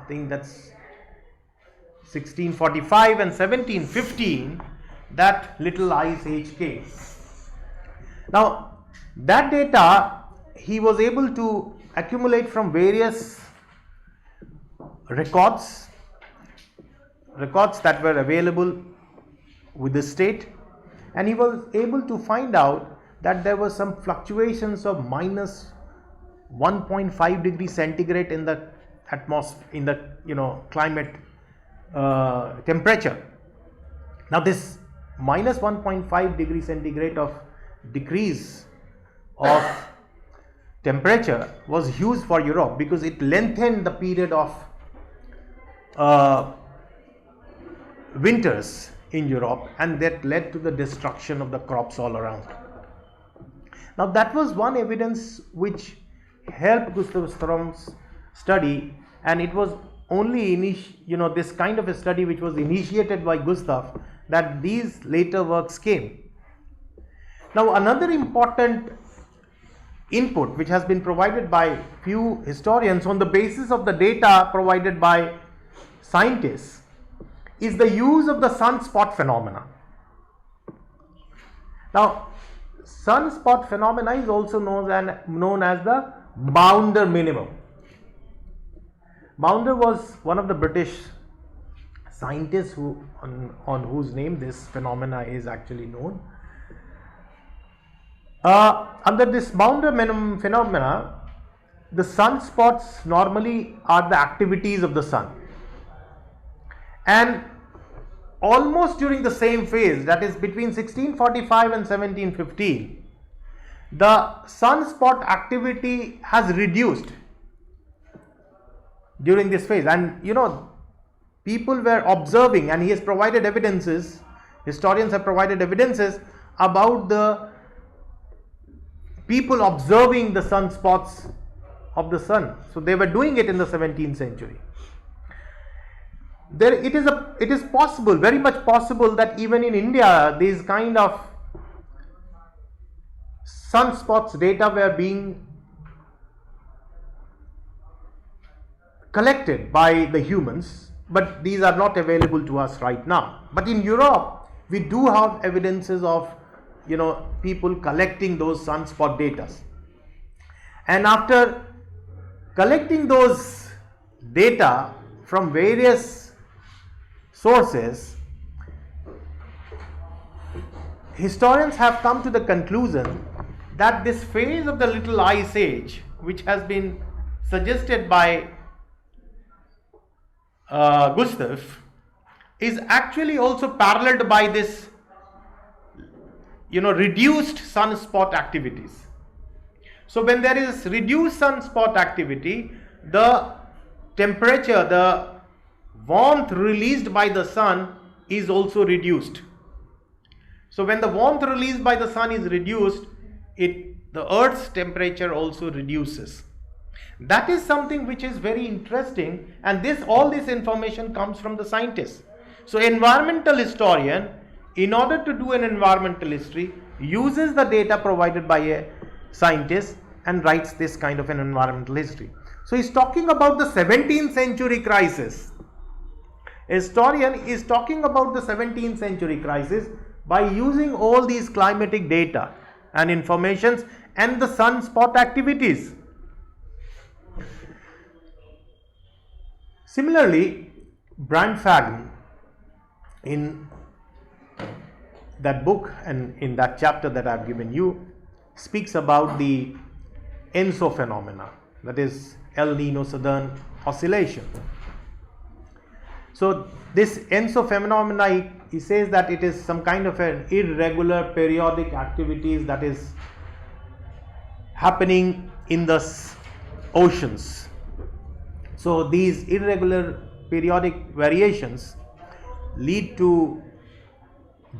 think that's 1645 and 1715, that Little Ice Age came. Now that data he was able to accumulate from various records that were available with the state, and he was able to find out that there were some fluctuations of minus 1.5 degrees centigrade in the atmosphere, in the climate temperature. Now this minus 1.5 degrees centigrade of decrease of temperature was huge for Europe, because it lengthened the period of winters in Europe, and that led to the destruction of the crops all around. Now that was one evidence which helped Gustav Strom's study, and it was only this kind of a study which was initiated by Gustav that these later works came. Now another important input which has been provided by few historians on the basis of the data provided by scientists is the use of the sunspot phenomena. Now sunspot phenomena is also known as the Maunder minimum. Maunder was one of the British scientists on whose name this phenomena is actually known. Under this Maunder minimum phenomena, the sunspots normally are the activities of the sun, and almost during the same phase, that is between 1645 and 1715, the sunspot activity has reduced during this phase, and people were observing, and he has provided evidences, historians have provided evidences about the people observing the sunspots of the sun. So they were doing it in the 17th century. It is possible, very much possible, that even in India these kind of sunspots data were being collected by the humans, but these are not available to us right now. But in Europe we do have evidences of people collecting those sunspot data, and after collecting those data from various sources, historians have come to the conclusion that this phase of the Little Ice Age, which has been suggested by Gustav, is actually also paralleled by this reduced sunspot activities. So when there is reduced sunspot activity, the temperature, the warmth released by the sun is also reduced. So when the warmth released by the sun is reduced, the earth's temperature also reduces. That is something which is very interesting, and all this information comes from the scientists. So environmental historian, in order to do an environmental history, uses the data provided by a scientist and writes this kind of an environmental history. So he's talking about the 17th century crisis. A historian is talking about the 17th century crisis by using all these climatic data and informations and the sunspot activities. Similarly, Brandfagen, in that book and in that chapter that I've given you, speaks about the ENSO phenomena, that is El Nino Southern Oscillation. So this ENSO phenomena, he says that it is some kind of an irregular periodic activities that is happening in the oceans. So these irregular periodic variations lead to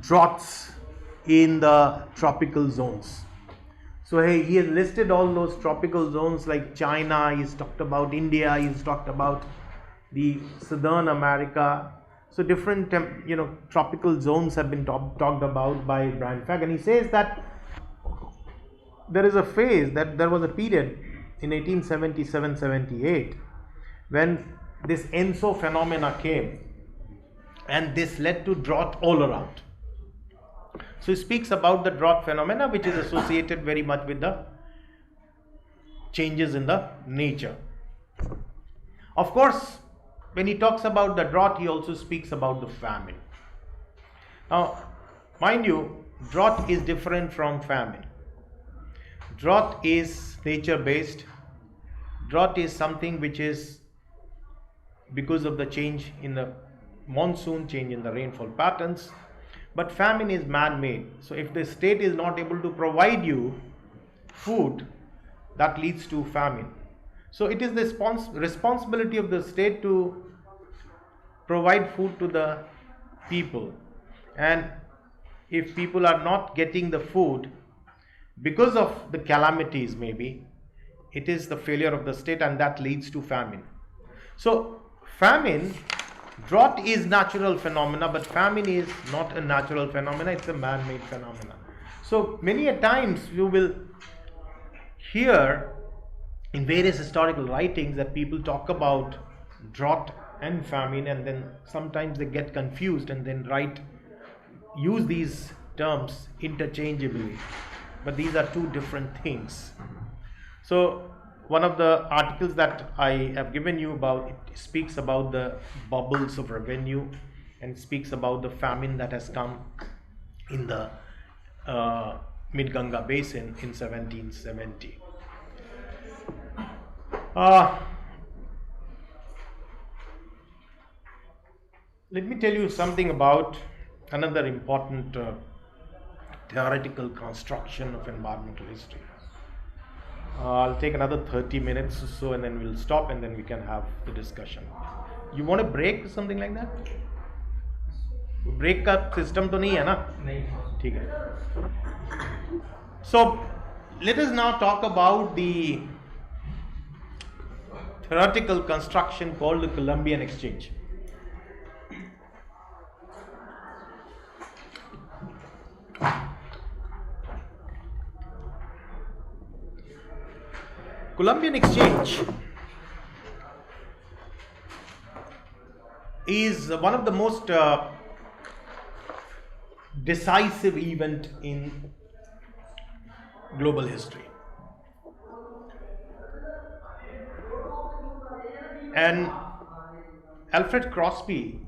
droughts in the tropical zones. So he has listed all those tropical zones like China, he's talked about India, he's talked about the Southern America. So different tropical zones have been talked about by Brandfagen. He says that there is a phase, that there was a period in 1877-78 when this ENSO phenomena came, and this led to drought all around. So he speaks about the drought phenomena, which is associated very much with the changes in the nature. Of course, when he talks about the drought, he also speaks about the famine. Now, mind you, drought is different from famine. Drought is nature based. Drought is something which is because of the change in the monsoon, change in the rainfall patterns. But famine is man-made. So if the state is not able to provide you food, that leads to famine. So it is the responsibility of the state to provide food to the people. And if people are not getting the food because of the calamities, maybe it is the failure of the state, and that leads to famine. So famine, drought is natural phenomena, but famine is not a natural phenomena, it's a man-made phenomena. So many a times you will hear in various historical writings that people talk about drought and famine, and then sometimes they get confused and then use these terms interchangeably, but these are two different things. So one of the articles that I have given you about, it speaks about the bubbles of revenue and speaks about the famine that has come in the Mid-Ganga basin in 1770. Let me tell you something about another important theoretical construction of environmental history. I'll take another 30 minutes or so, and then we'll stop, and then we can have the discussion. You want a break or something like that? Break का system तो नहीं है ना? नहीं. ठीक है. So let us now talk about the theoretical construction called the Columbian Exchange. Columbian Exchange is one of the most decisive event in global history. And Alfred Crosby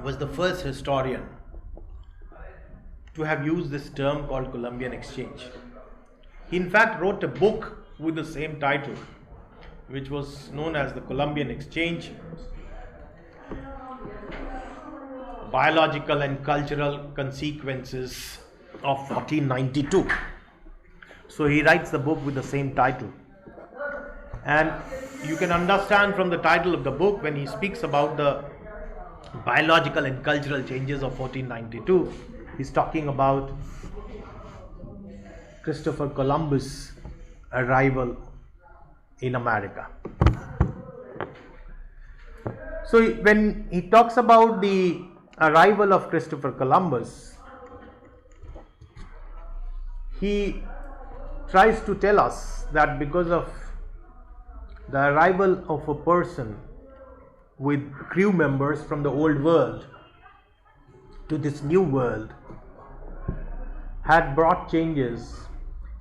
was the first historian to have used this term called Columbian Exchange. He in fact wrote a book with the same title, which was known as the Columbian Exchange, Biological and Cultural Consequences of 1492. So he writes the book with the same title. And you can understand from the title of the book, when he speaks about the biological and cultural changes of 1492, he's talking about Christopher Columbus' arrival in America. So when he talks about the arrival of Christopher Columbus, he tries to tell us that because of the arrival of a person with crew members from the old world to this new world had brought changes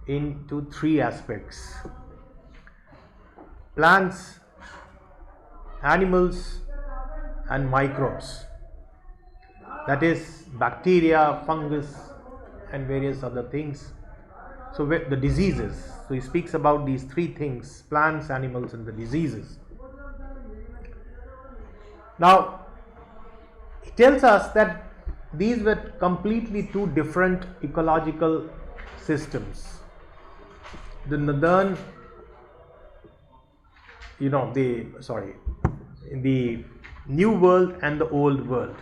into three aspects: plants, animals, and microbes. That is bacteria, fungus, and various other things. So the diseases. So he speaks about these three things: plants, animals, and the diseases. Now, he tells us that these were completely two different ecological systems. The northern, the new world and the old world,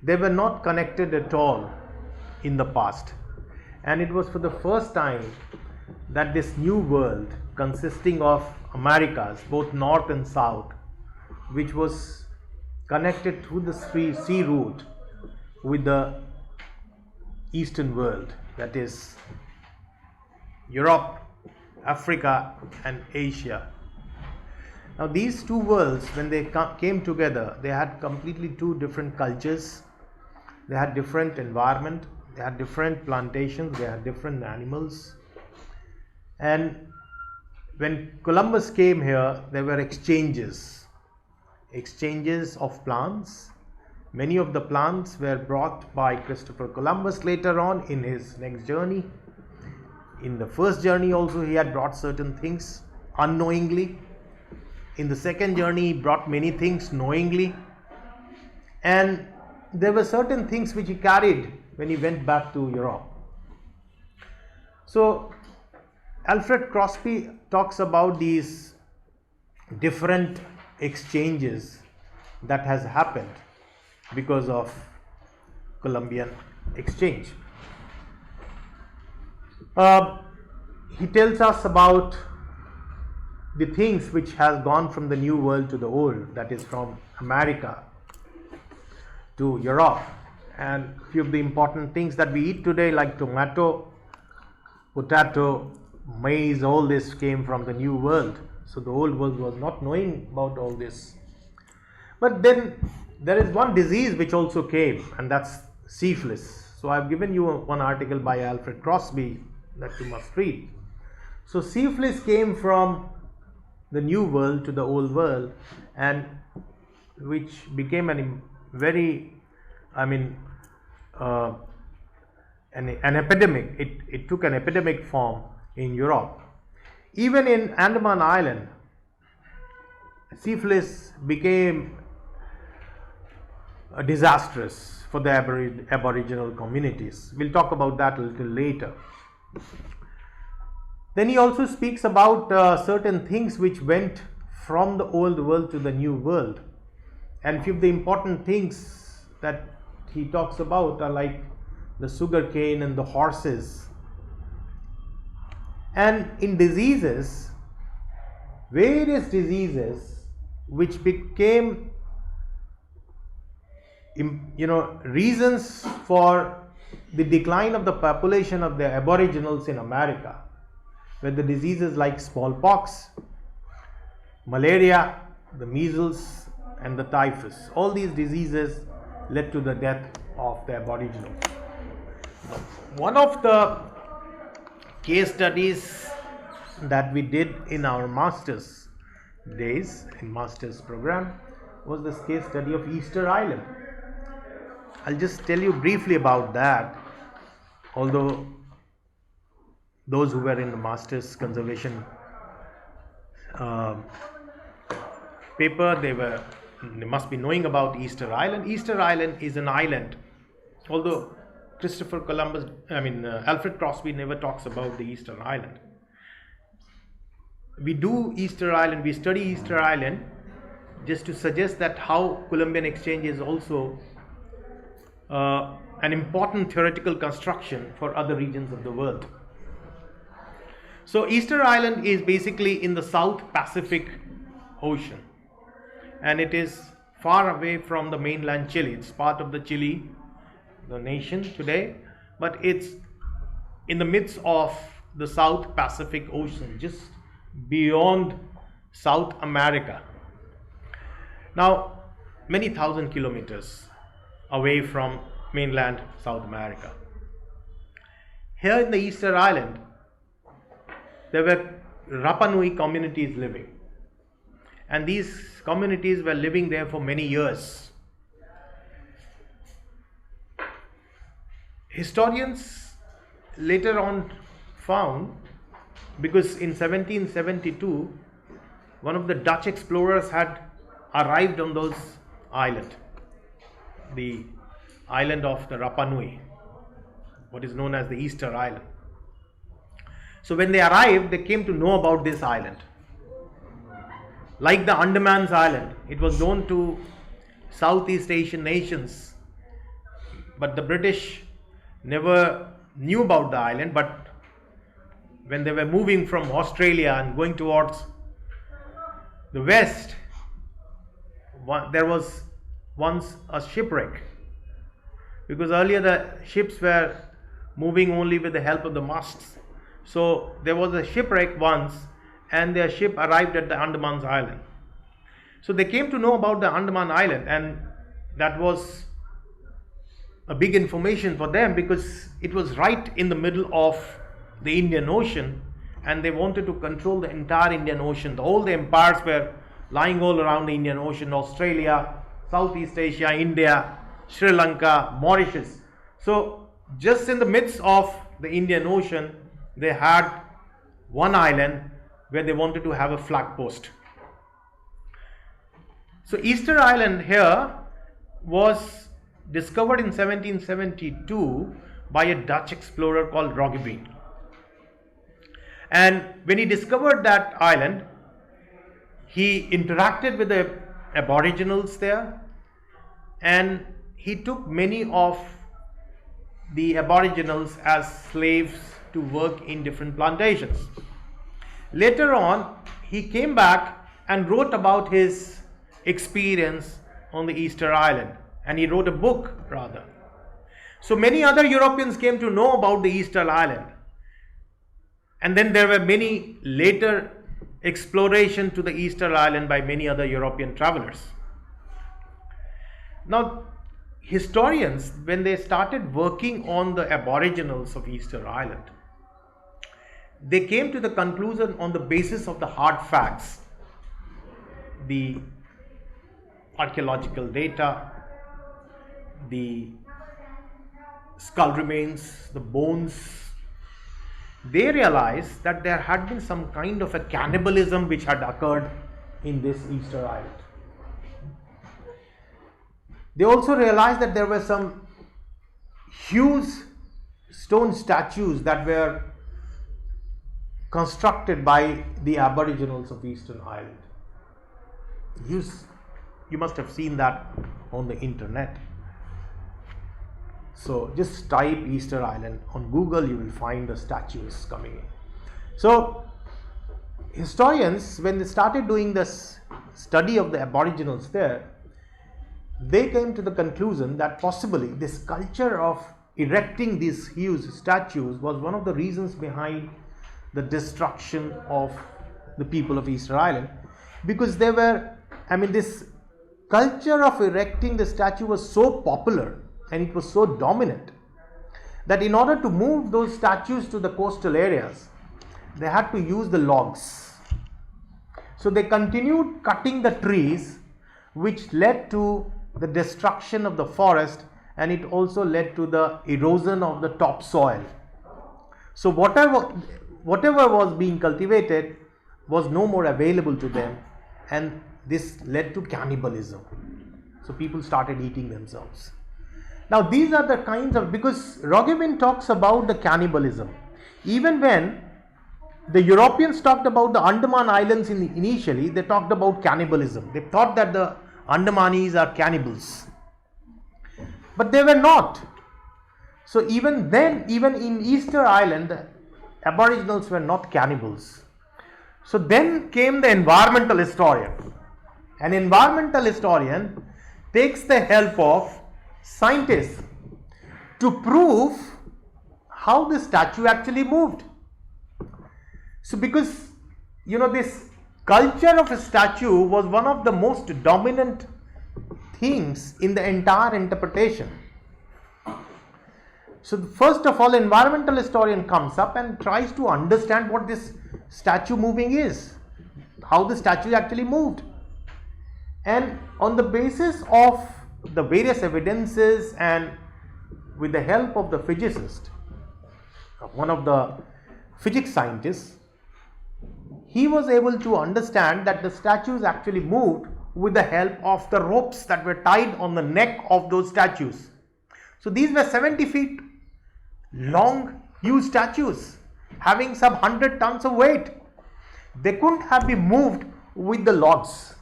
they were not connected at all in the past. And it was for the first time that this new world, consisting of Americas, both north and south, which was connected through the sea route with the eastern world, that is Europe, Africa, and Asia. Now these two worlds, when they came together, they had completely two different cultures, they had different environment, they had different plantations, they had different animals. And when Columbus came here, there were exchanges of plants. Many of the plants were brought by Christopher Columbus later on in his next journey. In the first journey also he had brought certain things unknowingly. In the second journey he brought many things knowingly. And there were certain things which he carried when he went back to Europe. So Alfred Crosby talks about these different exchanges that has happened because of Columbian Exchange. He tells us about the things which has gone from the New World to the Old, that is from America to Europe. And few of the important things that we eat today, like tomato, potato, maize, all this came from the New World. So the Old World was not knowing about all this. But then there is one disease which also came, and that's syphilis. So I've given you one article by Alfred Crosby that you must read. So syphilis came from the New World to the Old World, and which became an epidemic. It took an epidemic form in Europe. Even in Andaman Island, syphilis became disastrous for the Aboriginal communities. We'll talk about that a little later. Then he also speaks about certain things which went from the Old World to the New World. And few of the important things that he talks about are like the sugar cane and the horses. And in diseases, various diseases which became reasons for the decline of the population of the Aboriginals in America, were the diseases like smallpox, malaria, the measles, and the typhus. All these diseases led to the death of the Aboriginals. One of the case studies that we did in our master's days, in master's program, was this case study of Easter Island. I'll just tell you briefly about that, although those who were in the master's conservation paper, they must be knowing about Easter Island. Easter Island is an island, although Alfred Crosby never talks about the Easter Island. We study Easter Island just to suggest that how Columbian Exchange is also an important theoretical construction for other regions of the world. So Easter Island is basically in the South Pacific Ocean, and it is far away from the mainland Chile. It's part of the Chile, the nation today, but it's in the midst of the South Pacific Ocean, just beyond South America. Now, many thousand kilometers away from mainland South America. Here in the Easter Island, there were Rapa Nui communities living, and these communities were living there for many years. Historians later on found, because in 1772 one of the Dutch explorers had arrived on those islands, the island of the Rapa Nui, what is known as the Easter Island. So when they arrived, they came to know about this island. Like the Andaman's Island, it was known to Southeast Asian nations, but the British never knew about the island. But when they were moving from Australia and going towards the west, there was once a shipwreck, because earlier the ships were moving only with the help of the masts. So there was a shipwreck once, and their ship arrived at the Andaman's Island. So they came to know about the Andaman Island, and that was a big information for them, because it was right in the middle of the Indian Ocean, and they wanted to control the entire Indian Ocean. All the empires were lying all around the Indian Ocean: Australia, Southeast Asia, India, Sri Lanka, Mauritius. So just in the midst of the Indian Ocean, they had one island where they wanted to have a flag post. So Easter Island here was discovered in 1772 by a Dutch explorer called Roggeveen. And when he discovered that island, he interacted with the Aboriginals there, and he took many of the aboriginals as slaves to work in different plantations. Later on, he came back and wrote about his experience on the Easter Island, and he wrote a book rather. So many other Europeans came to know about the Easter Island, and then there were many later exploration to the Easter Island by many other European travelers. Now, historians, when they started working on the aboriginals of Easter Island, they came to the conclusion on the basis of the hard facts, the archaeological data, the skull remains, the bones. They realized that there had been some kind of a cannibalism which had occurred in this Easter Island. They also realized that there were some huge stone statues that were constructed by the aboriginals of Eastern Island. You must have seen that on the internet. So just type Easter Island on Google, you will find the statues coming in. So historians, when they started doing this study of the aboriginals there, they came to the conclusion that possibly this culture of erecting these huge statues was one of the reasons behind the destruction of the people of Easter Island, because this culture of erecting the statue was so popular and it was so dominant that in order to move those statues to the coastal areas, they had to use the logs. So they continued cutting the trees, which led to the destruction of the forest, and it also led to the erosion of the topsoil. So whatever was being cultivated was no more available to them, and this led to cannibalism. So people started eating themselves. Now these are the kinds of, because Roggevin talks about the cannibalism. Even when the Europeans talked about the Andaman Islands initially, they talked about cannibalism. They thought that the Andamanis are cannibals. But they were not. So even then, even in Easter Island, the Aboriginals were not cannibals. So then came the environmental historian. An environmental historian takes the help of scientists to prove how the statue actually moved. So because this culture of a statue was one of the most dominant things in the entire interpretation. So first of all, environmental historian comes up and tries to understand what this statue moving is, how the statue actually moved. And on the basis of the various evidences and with the help of the physicist, one of the physics scientists, he was able to understand that the statues actually moved with the help of the ropes that were tied on the neck of those statues. So these were 70 feet long, huge statues having some 100 tons of weight. They couldn't have been moved with the logs,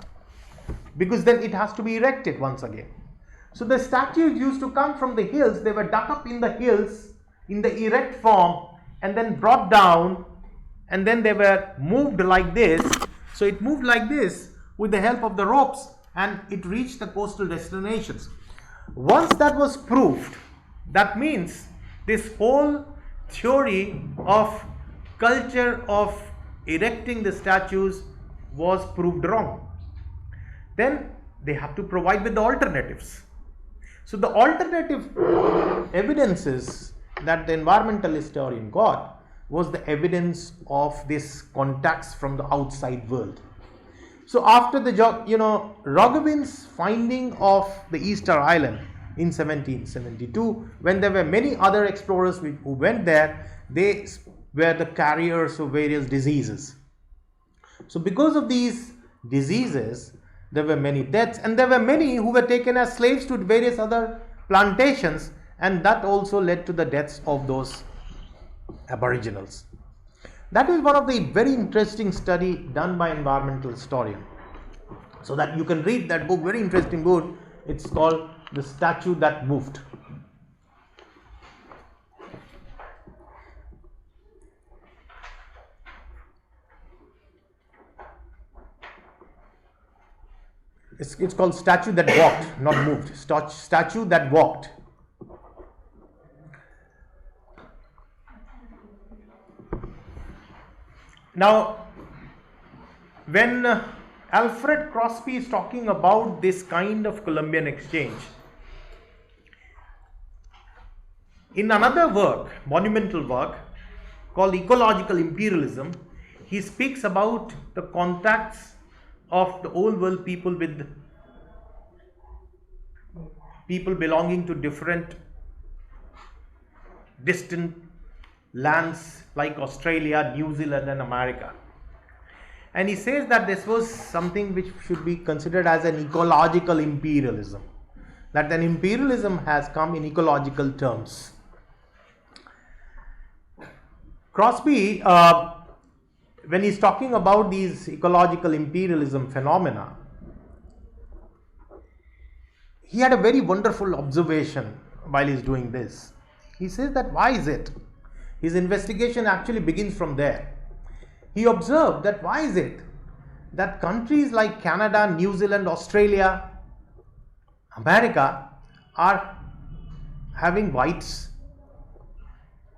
because then it has to be erected once again. So the statues used to come from the hills. They were dug up in the hills in the erect form and then brought down, and then they were moved like this. So it moved like this with the help of the ropes, and it reached the coastal destinations. Once that was proved, that means this whole theory of culture of erecting the statues was proved wrong. Then they have to provide with the alternatives. So the alternative evidences that the environmental historian got was the evidence of this contacts from the outside world. So after the Roggevin's finding of the Easter Island in 1772, when there were many other explorers who went there, they were the carriers of various diseases. So because of these diseases, there were many deaths, and there were many who were taken as slaves to various other plantations, and that also led to the deaths of those aboriginals. That is one of the very interesting study done by environmental historian. So that you can read that book, very interesting book. It's called The Statue That Moved. It's called statue that walked, not moved. Statue that walked. Now, when Alfred Crosby is talking about this kind of Columbian exchange, in another work, monumental work called Ecological Imperialism, he speaks about the contacts of the old world people with people belonging to different distant lands like Australia, New Zealand and America. And he says that this was something which should be considered as an ecological imperialism, that an imperialism has come in ecological terms. Crosby, when he's talking about these ecological imperialism phenomena, he had a very wonderful observation while he's doing this. He says that why is it? His investigation actually begins from there. He observed that why is it that countries like Canada, New Zealand, Australia, America are having whites,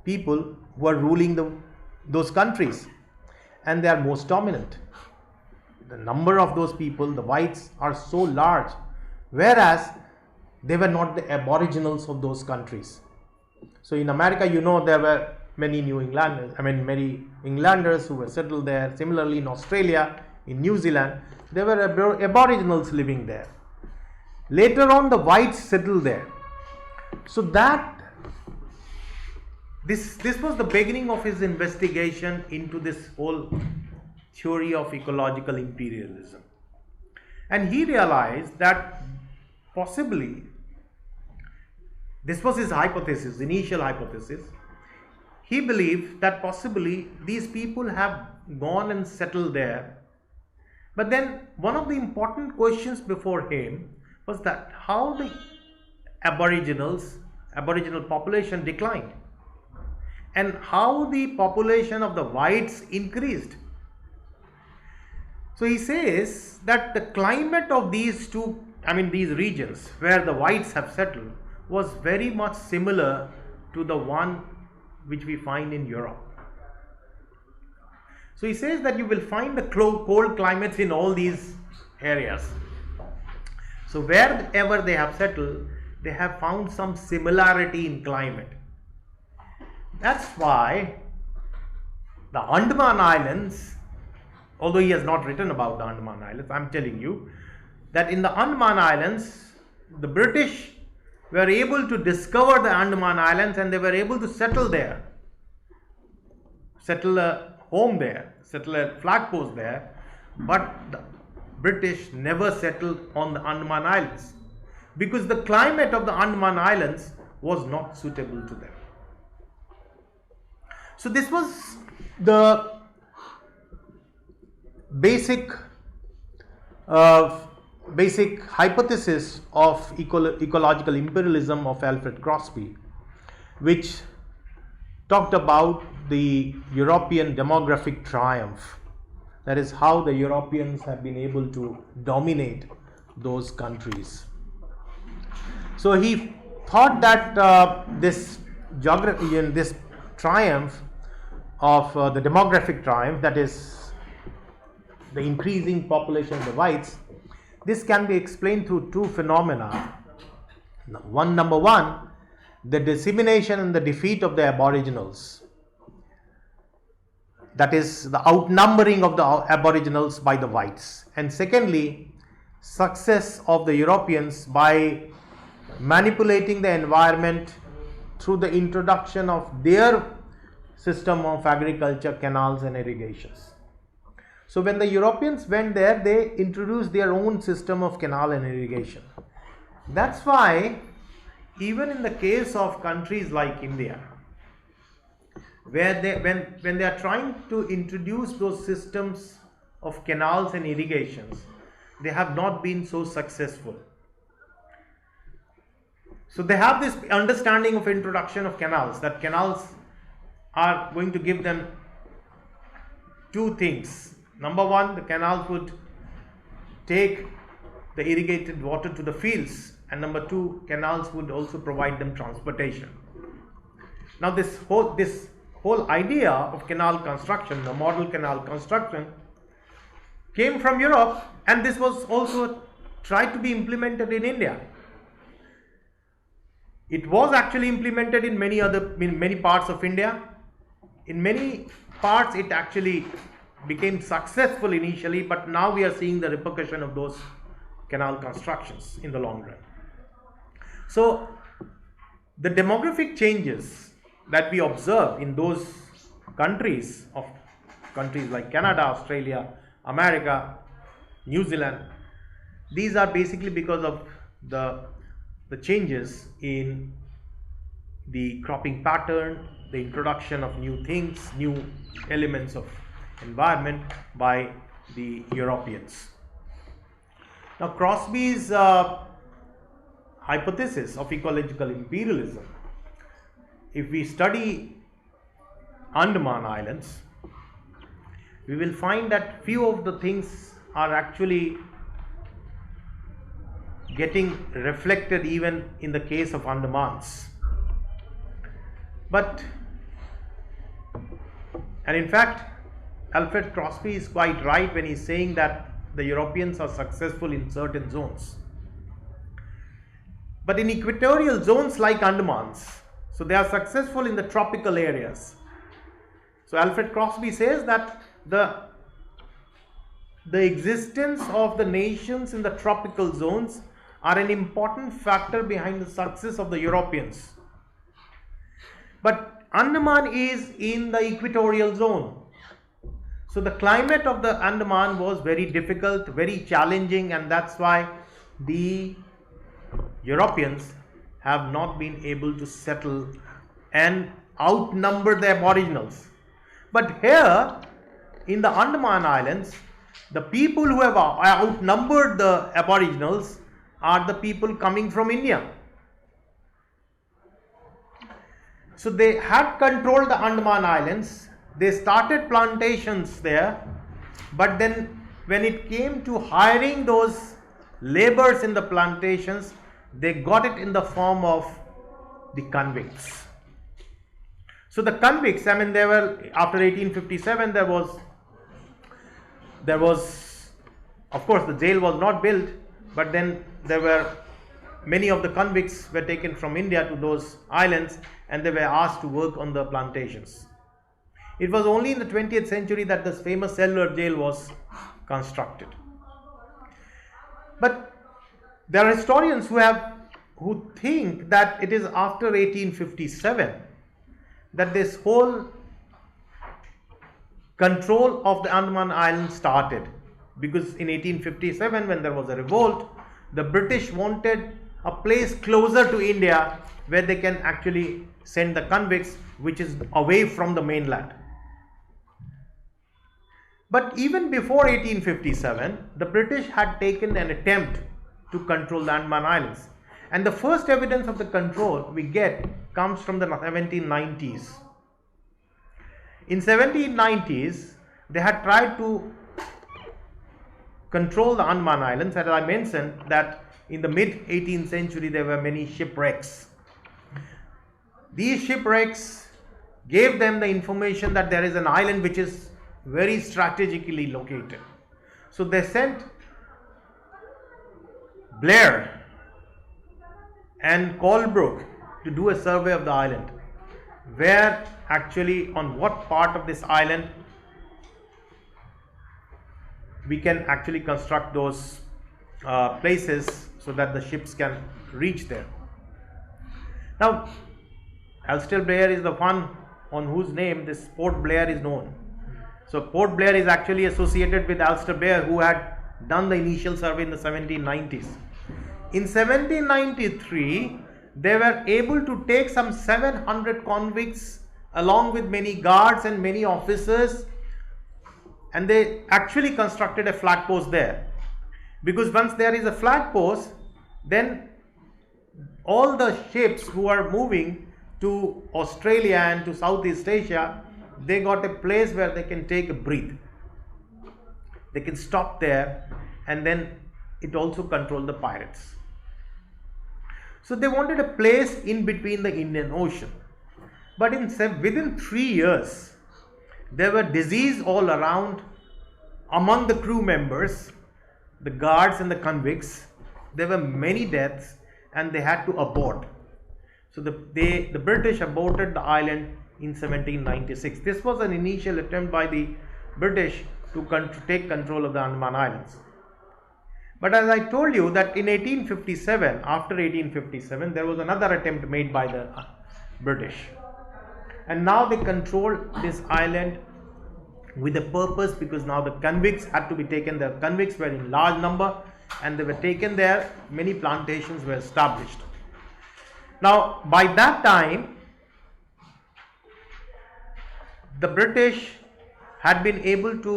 people who are ruling those countries, and they are most dominant. The number of those people, the whites, are so large, whereas they were not the aboriginals of those countries. So in America, there were many many Englanders who were settled there. Similarly in Australia, in New Zealand, there were aboriginals living there. Later on, the whites settled there. So this was the beginning of his investigation into this whole theory of ecological imperialism. And he realized that possibly, this was his hypothesis, initial hypothesis, he believed that possibly these people have gone and settled there. But then one of the important questions before him was that how the aboriginal population declined and how the population of the whites increased. So he says that the climate of these regions where the whites have settled was very much similar to the one which we find in Europe. So he says that you will find the cold climates in all these areas. So wherever they have settled, they have found some similarity in climate. That's why the Andaman Islands, although he has not written about the Andaman Islands, I'm telling you that in the Andaman Islands, the British were able to discover the Andaman Islands and they were able to settle there, settle a home there, settle a flag post there, but the British never settled on the Andaman Islands because the climate of the Andaman Islands was not suitable to them. So this was the basic hypothesis of ecological imperialism of Alfred Crosby, which talked about the European demographic triumph. That is how the Europeans have been able to dominate those countries. So he thought that this triumph of the demographic triumph, that is the increasing population of the whites, this can be explained through two phenomena. Number one, the dissemination and the defeat of the aboriginals. That is the outnumbering of the aboriginals by the whites. And secondly, success of the Europeans by manipulating the environment through the introduction of their system of agriculture, canals and irrigations. So when the Europeans went there, they introduced their own system of canal and irrigation. That's why even in the case of countries like India, where when they are trying to introduce those systems of canals and irrigations, they have not been so successful. So they have this understanding of introduction of canals, that canals are going to give them two things. Number one, the canals would take the irrigated water to the fields, and number two, canals would also provide them transportation. Now this whole idea of canal construction, the model canal construction, came from Europe, and this was also tried to be implemented in India. It was actually implemented in many parts of India. In many parts it actually became successful initially, but now we are seeing the repercussion of those canal constructions in the long run. So the demographic changes that we observe in those countries like Canada, Australia, America, New Zealand, these are basically because of the changes in the cropping pattern, the introduction of new things, new elements of environment by the Europeans. Now Crosby's hypothesis of ecological imperialism, if we study Andaman Islands, we will find that few of the things are actually getting reflected even in the case of Andamans. And in fact, Alfred Crosby is quite right when he's saying that the Europeans are successful in certain zones. But in equatorial zones like Andamans, so they are successful in the tropical areas. So Alfred Crosby says that the existence of the nations in the tropical zones are an important factor behind the success of the Europeans. But Andaman is in the equatorial zone. So the climate of the Andaman was very difficult, very challenging, and that's why the Europeans have not been able to settle and outnumber the aboriginals. But here in the Andaman Islands, the people who have outnumbered the aboriginals are the people coming from India. So they had controlled the Andaman Islands, they started plantations there, but then when it came to hiring those laborers in the plantations, they got it in the form of the convicts. So the convicts, there were, after 1857, there was, of course, the jail was not built, but then there were many of the convicts were taken from India to those islands, and they were asked to work on the plantations. It was only in the 20th century that this famous cellular jail was constructed. But there are historians who think that it is after 1857 that this whole control of the Andaman Islands started, because in 1857, when there was a revolt, the British wanted a place closer to India where they can actually send the convicts, which is away from the mainland. But even before 1857, the British had taken an attempt to control the Andaman Islands. And the first evidence of the control we get comes from the 1790s. In 1790s, they had tried to control the Andaman Islands. As I mentioned that in the mid 18th century, there were many shipwrecks. These shipwrecks gave them the information that there is an island which is very strategically located. So they sent Blair and Colebrook to do a survey of the island, where actually on what part of this island we can actually construct those places so that the ships can reach there. Now, Alistair Blair is the one on whose name this Port Blair is known. So Port Blair is actually associated with Alistair Blair, who had done the initial survey in the 1790s. In 1793, they were able to take some 700 convicts along with many guards and many officers, and they actually constructed a flag post there. Because once there is a flag post, then all the ships who are moving to Australia and to Southeast Asia, they got a place where they can take a breath. They can stop there, and then it also controlled the pirates. So they wanted a place in between the Indian Ocean. But within 3 years, there were disease all around among the crew members, the guards and the convicts. There were many deaths and they had to abort. So the British aborted the island in 1796. This was an initial attempt by the British to take control of the Andaman Islands. But as I told you that in 1857, after 1857, there was another attempt made by the British. And now they controlled this island with a purpose, because now the convicts had to be taken. The convicts were in large number and they were taken there. Many plantations were established. Now, by that time, the British had been able to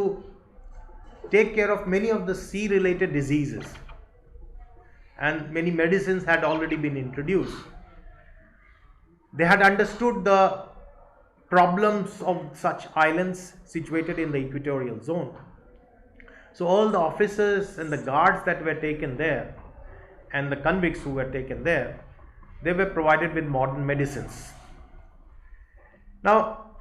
take care of many of the sea-related diseases, and many medicines had already been introduced. They had understood the problems of such islands situated in the equatorial zone. So all the officers and the guards that were taken there and the convicts who were taken there, they were provided with modern medicines. Now,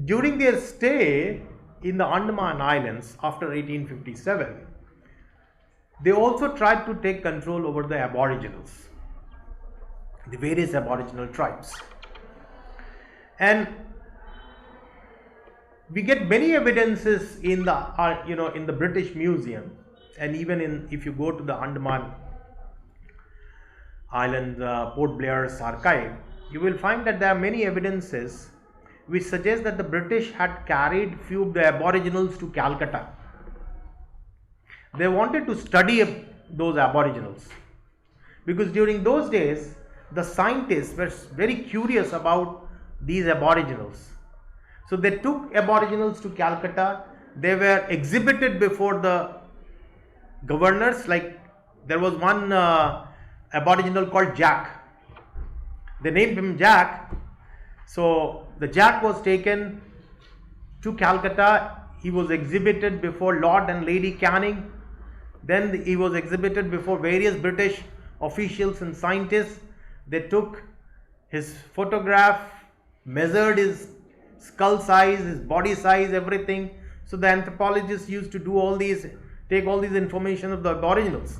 during their stay in the Andaman Islands after 1857, they also tried to take control over the aboriginals, the various aboriginal tribes. And we get many evidences in the in the British Museum, and even if you go to the Andaman Island Port Blair's archive, you will find that there are many evidences which suggest that the British had carried few of the aboriginals to Calcutta. They wanted to study those aboriginals because during those days the scientists were very curious about these aboriginals. So they took aboriginals to Calcutta. They were exhibited before the governors. Like there was one aboriginal called Jack. They named him Jack. So the Jack was taken to Calcutta. He was exhibited before Lord and Lady Canning. Then he was exhibited before various British officials and scientists. They took his photograph, measured his skull size, his body size, everything. So the anthropologists used to do all these, take all these information of the aboriginals.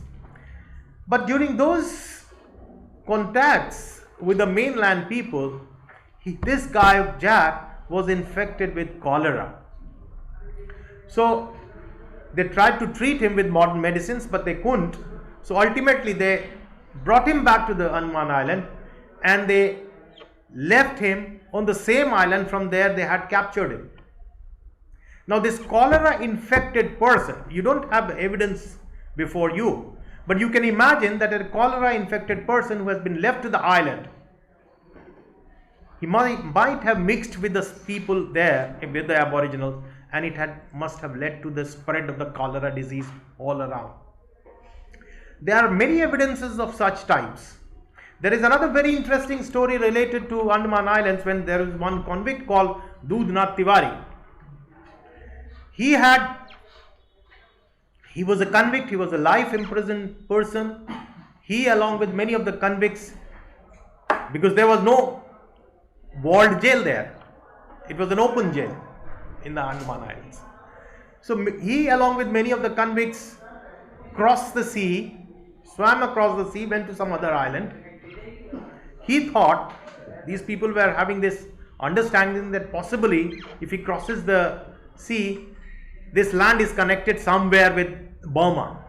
But during those contacts with the mainland people, this guy Jack was infected with cholera. So they tried to treat him with modern medicines, but they couldn't. So ultimately they brought him back to the Andaman Island and they left him on the same island. From there they had captured him. Now this cholera infected person, you don't have evidence before you, but you can imagine that a cholera infected person who has been left to the island, he might have mixed with the people there, with the aboriginals, and it must have led to the spread of the cholera disease all around. There are many evidences of such types. There is another very interesting story related to Andaman Islands when there is one convict called Dudnath Tiwari. He was a convict, he was a life imprisoned person. He, along with many of the convicts, because there was no walled jail there, it was an open jail in the Andaman Islands. So he, along with many of the convicts, crossed the sea, swam across the sea, went to some other island. He thought these people were having this understanding that possibly if he crosses the sea, this land is connected somewhere with Burma,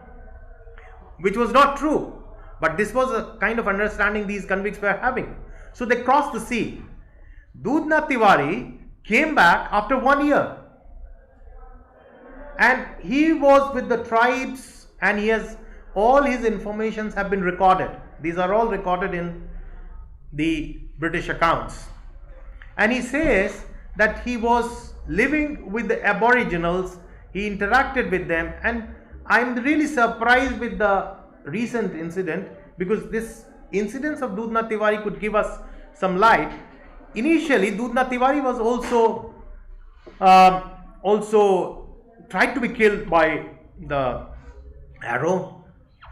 which was not true, but this was a kind of understanding these convicts were having. So they crossed the sea. Dudnath Tiwari came back after 1 year and he was with the tribes, and all his informations have been recorded. These are all recorded in the British accounts, and he says that he was living with the aboriginals, he interacted with them, and I'm really surprised with the recent incident, because this incidents of Dudnath Tiwari could give us some light. Initially Dudnath Tiwari was also tried to be killed by the arrow,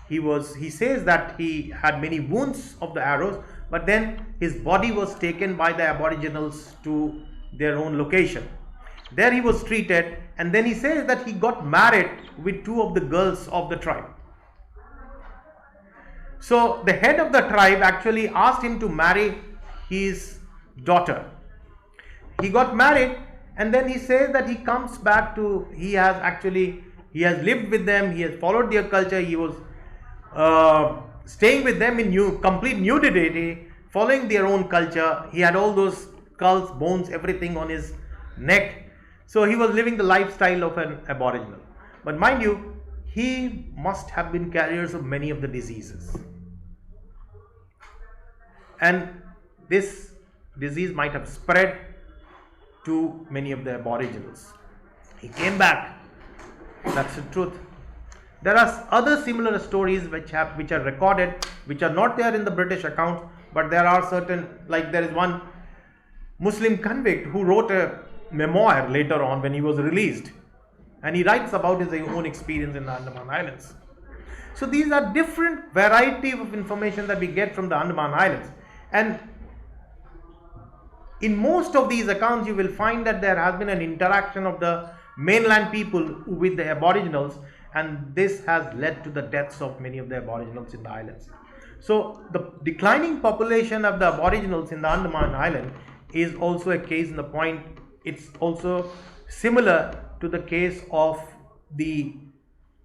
he says that he had many wounds of the arrows, but then his body was taken by the aboriginals to their own location. There he was treated, and then he says that he got married with two of the girls of the tribe. So the head of the tribe actually asked him to marry his daughter. He got married, and then he says that he comes back to, he has lived with them, he has followed their culture, he was staying with them in complete nudity, following their own culture. He had all those skulls, bones, everything on his neck. So he was living the lifestyle of an aboriginal. But mind you, he must have been carriers of many of the diseases. And this disease might have spread to many of the aboriginals. He came back. That's the truth. There are other similar stories which are recorded, which are not there in the British account, but there are certain, like there is one Muslim convict who wrote a memoir later on when he was released, and he writes about his own experience in the Andaman Islands. So these are different variety of information that we get from the Andaman Islands, and in most of these accounts you will find that there has been an interaction of the mainland people with the aboriginals, and this has led to the deaths of many of the aboriginals in the islands. So the declining population of the aboriginals in the Andaman Island is also a case in the point. It's also similar to the case of the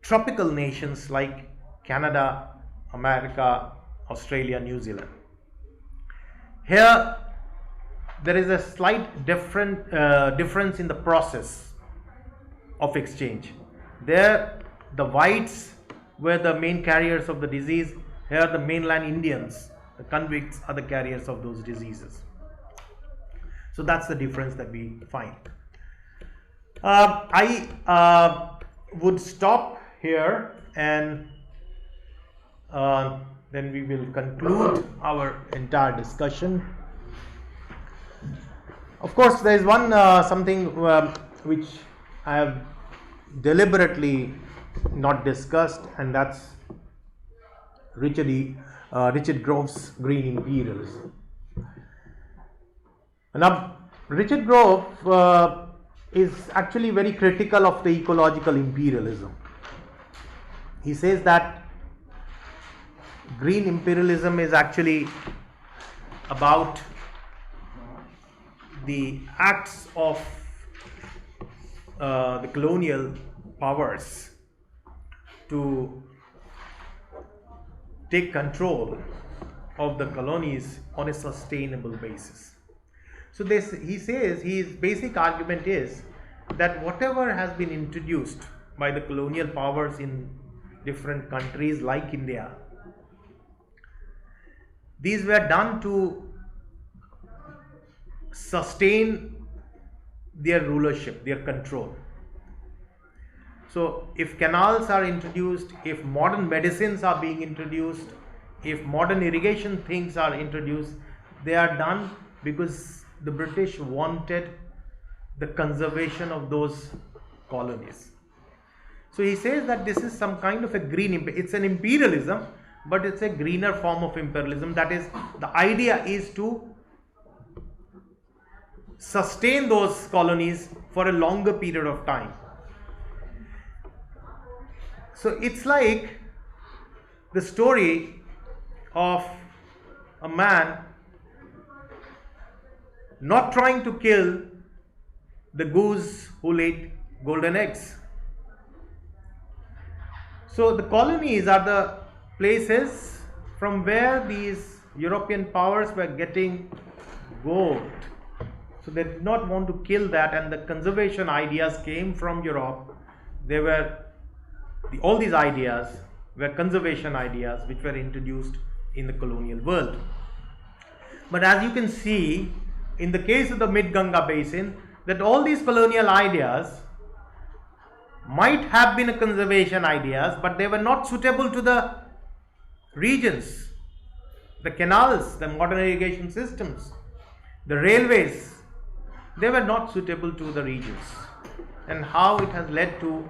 tropical nations like Canada, America, Australia, New Zealand. Here there is a slight difference in the process of exchange. There the whites were the main carriers of the disease. Here the mainland Indians, the convicts, are the carriers of those diseases. So that's the difference that we find. I would stop here, and then we will conclude our entire discussion. Of course, there is one something which I have deliberately not discussed, and that's Richard Grove's Green Imperialism. Now, Richard Grove is actually very critical of the ecological imperialism. He says that green imperialism is actually about the acts of the colonial powers to take control of the colonies on a sustainable basis. So he says his basic argument is that whatever has been introduced by the colonial powers in different countries like India, these were done to sustain their rulership, their control. So if canals are introduced, if modern medicines are being introduced, if modern irrigation things are introduced, they are done because the British wanted the conservation of those colonies. So he says that this is some kind of a it's an imperialism, but it's a greener form of imperialism. That is, the idea is to sustain those colonies for a longer period of time. So it's like the story of a man not trying to kill the goose who laid golden eggs. So the colonies are the places from where these European powers were getting gold. So they did not want to kill that, and the conservation ideas came from Europe. All these ideas were conservation ideas which were introduced in the colonial world. But as you can see, in the case of the Mid-Ganga Basin, that all these colonial ideas might have been conservation ideas, but they were not suitable to the regions. The canals, the modern irrigation systems, the railways, they were not suitable to the regions. And how it has led to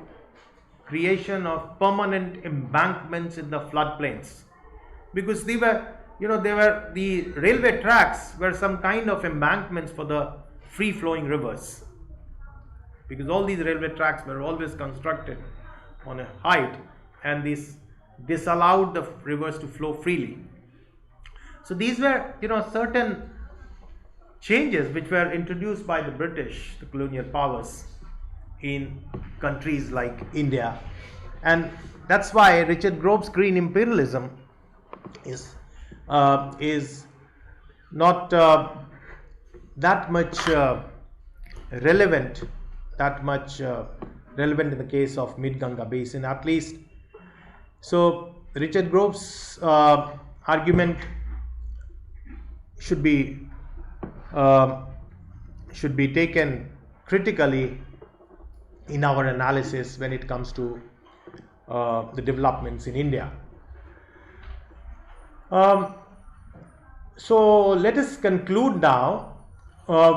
creation of permanent embankments in the floodplains, because the railway tracks were some kind of embankments for the free flowing rivers, because all these railway tracks were always constructed on a height, and this disallowed the rivers to flow freely. So these were certain changes which were introduced by the British, the colonial powers, in countries like India, and that's why Richard Grove's green imperialism is not that much relevant in the case of Mid-Ganga basin, at least. So Richard Grove's argument should be taken critically in our analysis when it comes to the developments in India. So let us conclude now.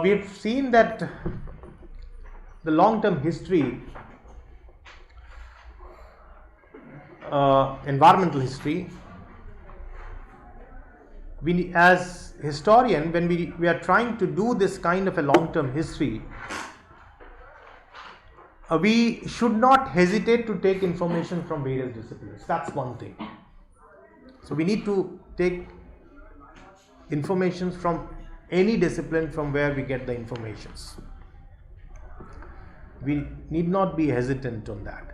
We've seen that the long-term history, environmental history, we as historian, when we are trying to do this kind of a long-term history, we should not hesitate to take information from various disciplines. That's one thing. So we need to take information from any discipline from where we get the informations. We need not be hesitant on that.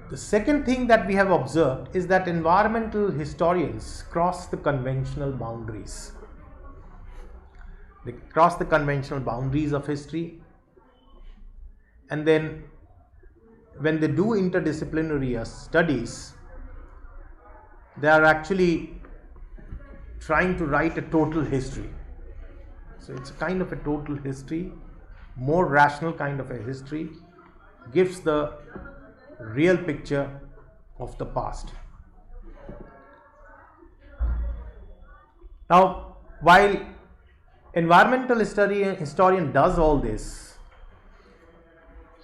The second thing that we have observed is that environmental historians cross the conventional boundaries. They cross the conventional boundaries of history, and then when they do interdisciplinary studies, they are actually trying to write a total history. So it's a kind of a total history, more rational kind of a history, gives the real picture of the past. Now, while environmental historian does all this,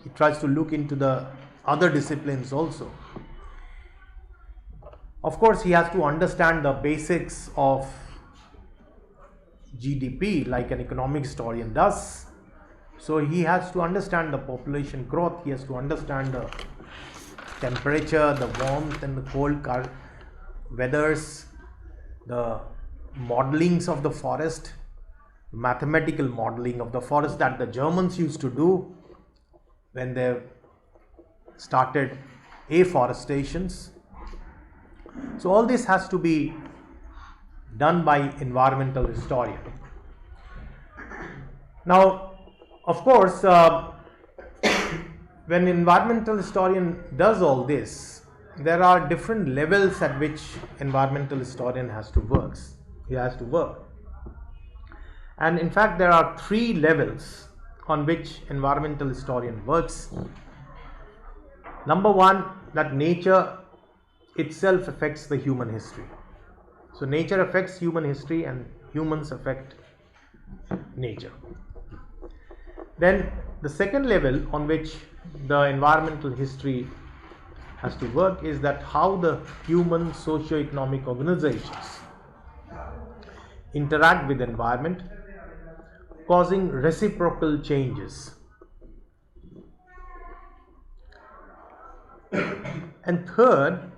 he tries to look into the other disciplines also. Of course, he has to understand the basics of GDP like an economic historian does. So he has to understand the population growth, he has to understand the temperature, the warmth and the cold weathers, the modelings of the forest, mathematical modeling of the forest that the Germans used to do when they started afforestations. So all this has to be done by environmental historian. Now, of course, when environmental historian does all this, there are different levels at which environmental historian has to work. And in fact, there are 3 levels on which environmental historian works. Number 1, that nature itself affects the human history. So nature affects human history and humans affect nature. Then the second level on which the environmental history has to work is that how the human socio-economic organizations interact with the environment, causing reciprocal changes. And third,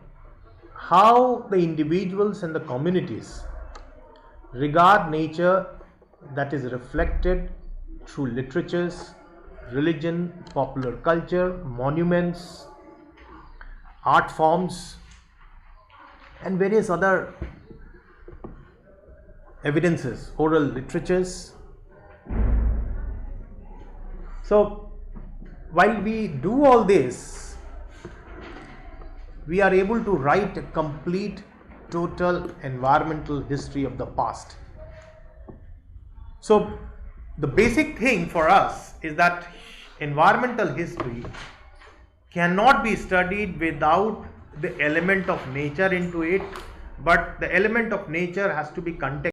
how the individuals and the communities regard nature that is reflected through literatures, religion, popular culture, monuments, art forms, and various other evidences, oral literatures. So, while we do all this, we are able to write a complete, total environmental history of the past. So, the basic thing for us is that environmental history cannot be studied without the element of nature into it, but the element of nature has to be contextualized